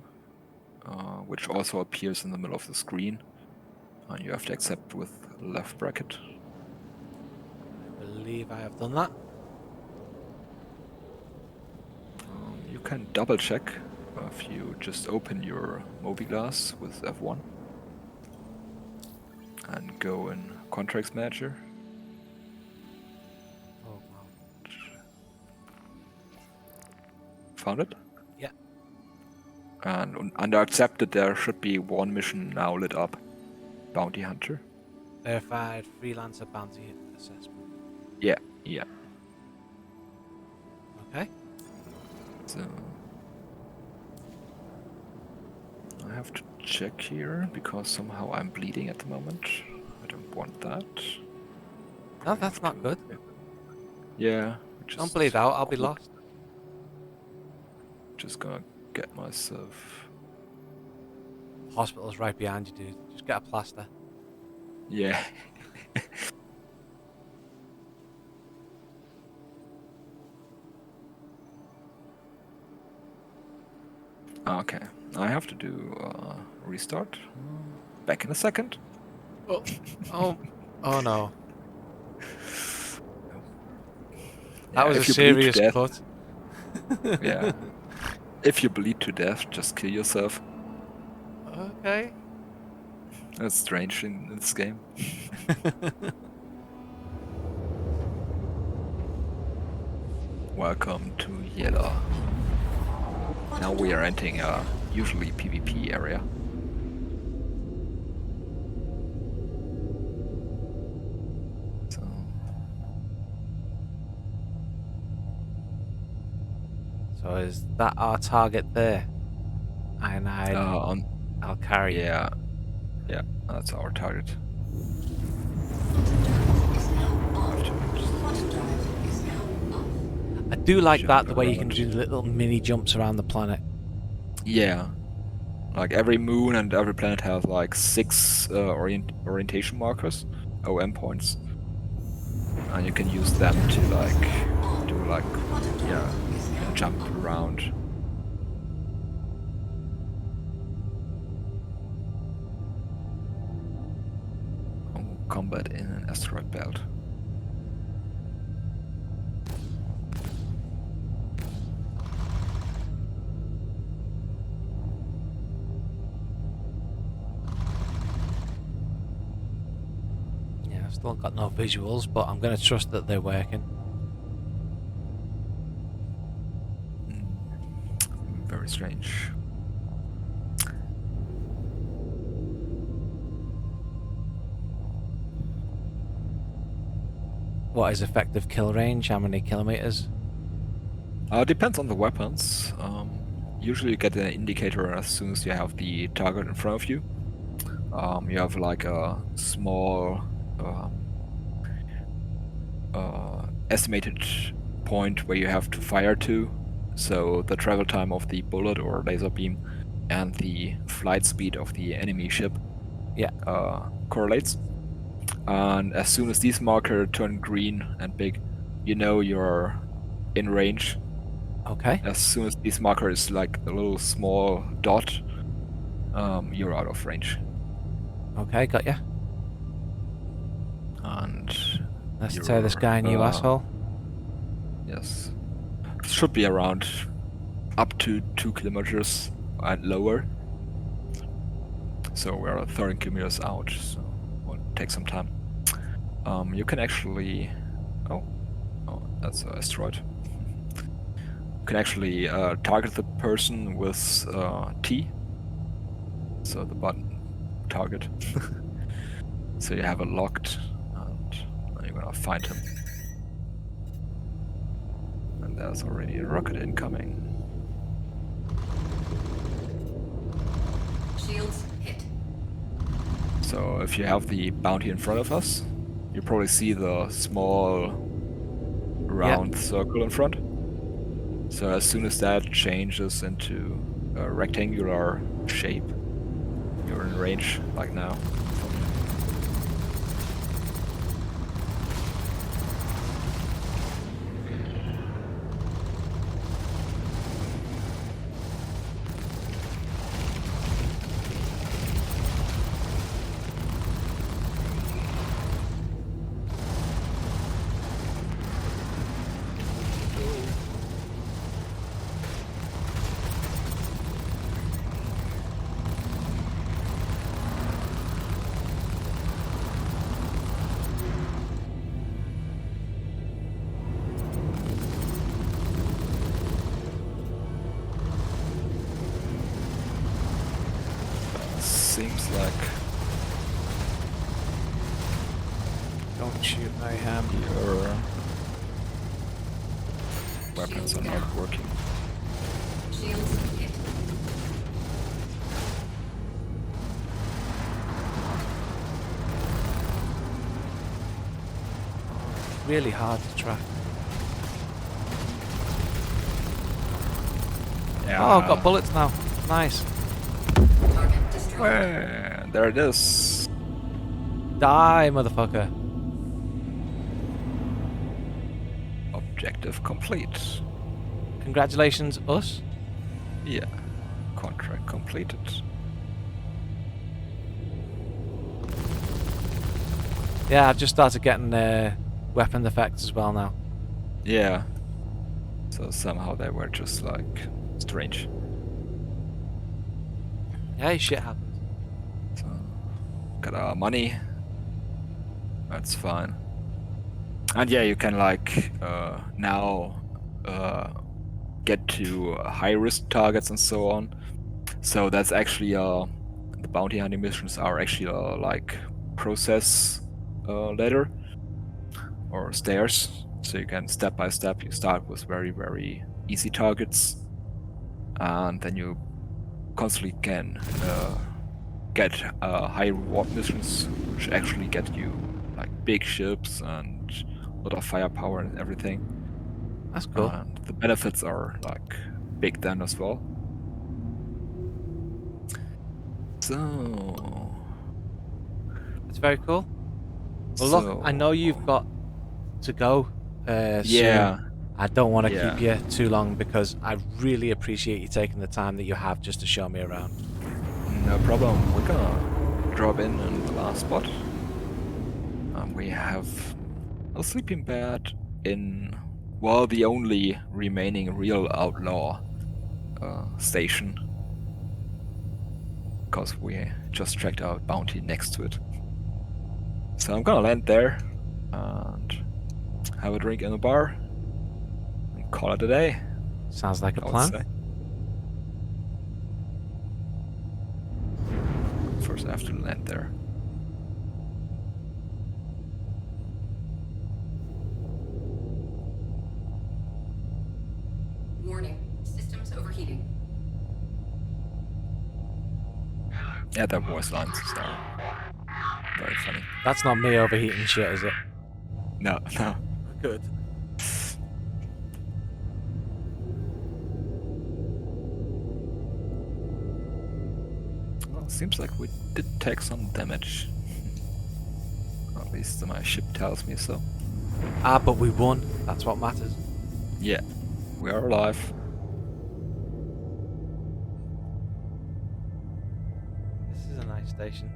which also appears in the middle of the screen. And you have to accept with left bracket. I believe I have done that. You can double check if you just open your Mobiglass with F1 and go in Contracts Manager. Oh, wow. Found it? Yeah. And under accepted, there should be one mission now lit up. Bounty Hunter. Verified freelancer bounty assessment. Yeah. Okay. So I have to check here because somehow I'm bleeding at the moment. I don't want that. No, that's not good. Yeah. Don't bleed out, I'll be lost. Just gonna get myself. Hospital's right behind you, dude. Just get a plaster. Yeah. Okay, I have to do restart. Back in a second. Oh no. Yeah, That was a if you bleed to serious death- cut. Yeah. If you bleed to death, just kill yourself. Okay. That's strange in this game. Welcome to Yellow. Now we are entering a usually PvP area. So is that our target there? And I'll carry. Yeah, that's our target. I do like Jump that, the way you can around. do little mini jumps around the planet. Yeah, like every moon and every planet has like 6 orientation markers, OM points, and you can use them to jump around. Combat in an asteroid belt. Yeah, I've still got no visuals, but I'm going to trust that they're working. Very strange. What is effective kill range? How many kilometers? Depends on the weapons. Usually you get an indicator as soon as you have the target in front of you. You have like a small estimated point where you have to fire to, so the travel time of the bullet or laser beam and the flight speed of the enemy ship correlates. And as soon as these markers turn green and big, you know you're in range. Okay. As soon as this marker is like a little small dot, you're out of range. Okay, got ya. And Let's tear this guy a new asshole. Yes. It should be around up to 2 kilometers and lower. So we're 30 kilometers out, so it will take some time. You can actually... Oh, that's an asteroid. You can actually target the person with T. So the button target. So you have it locked, and now you're gonna find him. And there's already a rocket incoming. Shields hit. So if you have the bounty in front of us, you probably see the small round circle in front. So as soon as that changes into a rectangular shape, you're in range, like now. Seems like Don't shoot Mayhem. your weapons are not working. Shields hit. Really hard to track. Yeah. Oh, I've got bullets now. Nice. Target destroyed. And there it is. Die, motherfucker. Objective complete. Congratulations, us. Yeah. Contract completed. Yeah, I've just started getting weapon effects as well now. Yeah. So somehow they were just like strange. Hey, shit happens. So got our money. That's fine. And yeah, you can like now get to high risk targets and so on. So that's actually the bounty hunting missions are actually like process ladder or stairs. So you can step by step. You start with very easy targets, and then you constantly can get high reward missions, which actually get you like big ships and a lot of firepower and everything. That's cool. And the benefits are like big then as well. So It's very cool. Well, look, I know you've got to go. Yeah. Soon. I don't want to Yeah. keep you too long because I really appreciate you taking the time that you have just to show me around. No problem. We're gonna drop in the last spot. We have a sleeping bag in, well, the only remaining real outlaw station. Because we just tracked our bounty next to it. So I'm gonna land there and have a drink in a bar and call it a day. Sounds like a I would plan. say. First I have to land there. Warning. Systems overheating. Yeah, their voice lines are very funny. That's not me overheating shit, is it? No. Good. Well, seems like we did take some damage. At least my ship tells me so. Ah, but we won. That's what matters. Yeah, we are alive. This is a nice station.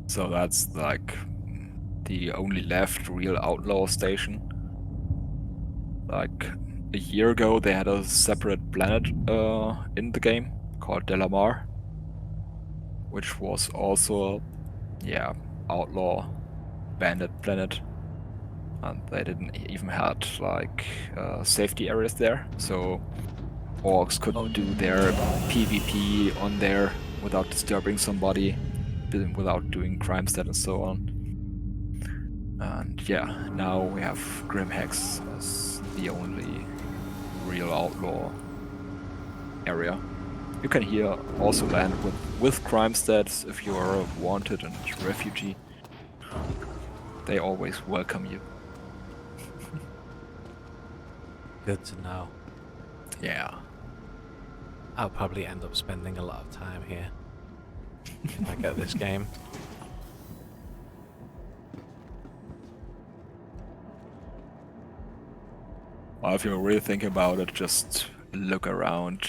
So that's like the only left real outlaw station. Like a year ago they had a separate planet in the game called Delamar, which was also outlaw bandit planet, and they didn't even had like safety areas there. So orcs could do their PvP on there without disturbing somebody, without doing crime stat and so on. And yeah, now we have Grim Hex as the only real outlaw area. You can here also land with crime stats if you are a wanted and refugee. They always welcome you. Good to know. Yeah. I'll probably end up spending a lot of time here if I get this game. Well, if you're really thinking about it, just look around.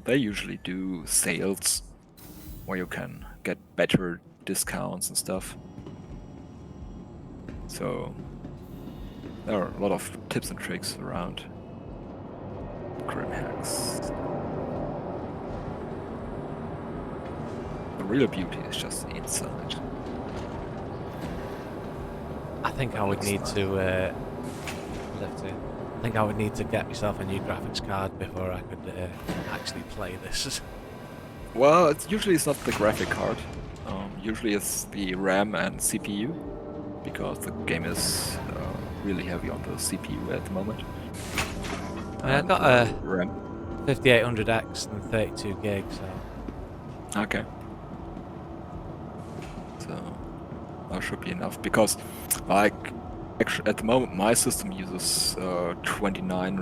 They usually do sales where you can get better discounts and stuff. So there are a lot of tips and tricks around Grim Hex. The real beauty is just inside. I think I would need to lift it. I think I would need to get myself a new graphics card before I could actually play this. Well, it's not the graphic card. Usually it's the RAM and CPU, because the game is really heavy on the CPU at the moment. I got a RAM. 5800X and 32 gigs, so Okay. So that should be enough, because like actually at the moment my system uses 29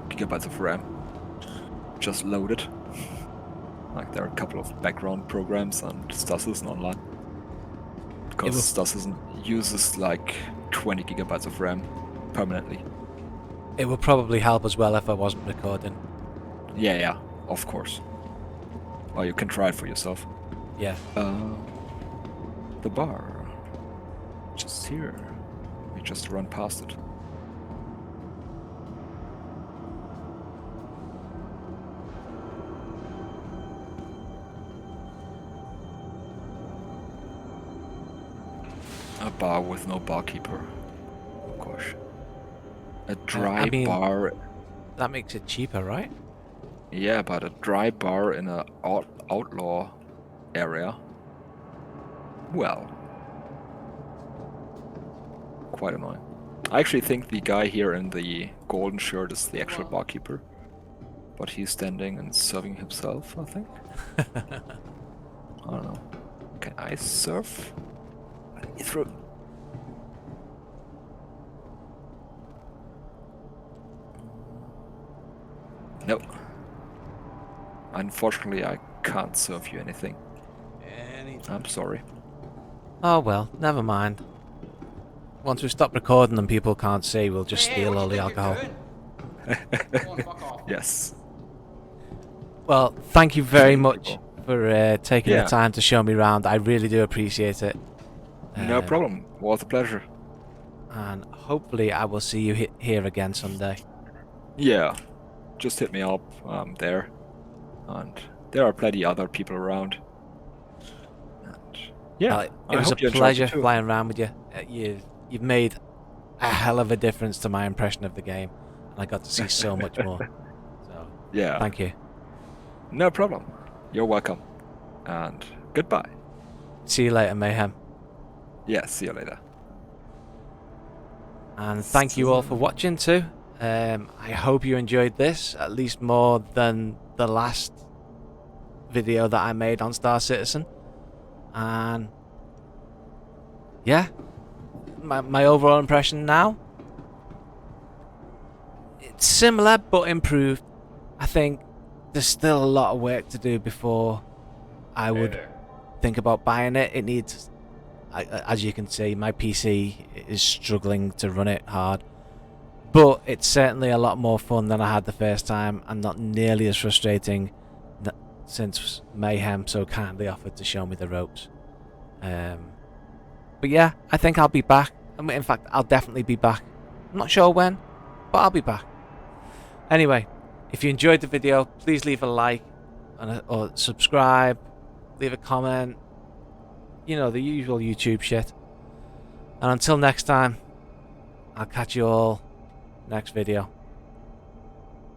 gigabytes of RAM just loaded. Like there are a couple of background programs and stuff isn't online, because stuff uses like 20 gigabytes of RAM permanently. it would probably help as well if I wasn't recording. Yeah, of course. Or you can try it for yourself. Yeah. The bar, just here. We just run past it. A bar with no barkeeper. Of course. A dry I mean, bar. that makes it cheaper, right? Yeah, but a dry bar in a outlaw area. Well, quite annoying. I actually think the guy here in the golden shirt is the actual barkeeper, but he's standing and serving himself, I think. I don't know. Can I serve? Let me through. Nope. Unfortunately, I can't serve you anything. I'm sorry. Oh well, never mind. Once we stop recording and people can't see, we'll just steal all the alcohol. Yes. Well, thank you very much for taking Yeah. the time to show me around. I really do appreciate it. No problem. Was a pleasure. And hopefully I will see you here again someday. Yeah. Just hit me up. I'm there. And there are plenty other people around. And yeah. Well, I it was a hope you enjoyed pleasure it too. flying around with you. You've made a hell of a difference to my impression of the game, and I got to see so much more. So Yeah. thank you. No problem. You're welcome. And goodbye. See you later, Mayhem. Yeah, see you later. And thank you all for watching too. I hope you enjoyed this at least more than the last video that I made on Star Citizen. And yeah, my overall impression now, it's similar but improved. I think there's still a lot of work to do before I would think about buying it. It needs, as you can see, my PC is struggling to run it hard. But it's certainly a lot more fun than I had the first time, and not nearly as frustrating since Mayhem so kindly offered to show me the ropes. But yeah, I think I'll be back. I mean, in fact, I'll definitely be back. I'm not sure when, but I'll be back. Anyway, if you enjoyed the video, please leave a like or subscribe, leave a comment. You know, the usual YouTube shit. And until next time, I'll catch you all next video.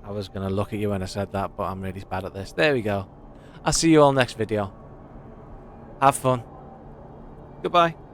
I was going to look at you when I said that, but I'm really bad at this. There we go. I'll see you all next video. Have fun. Goodbye.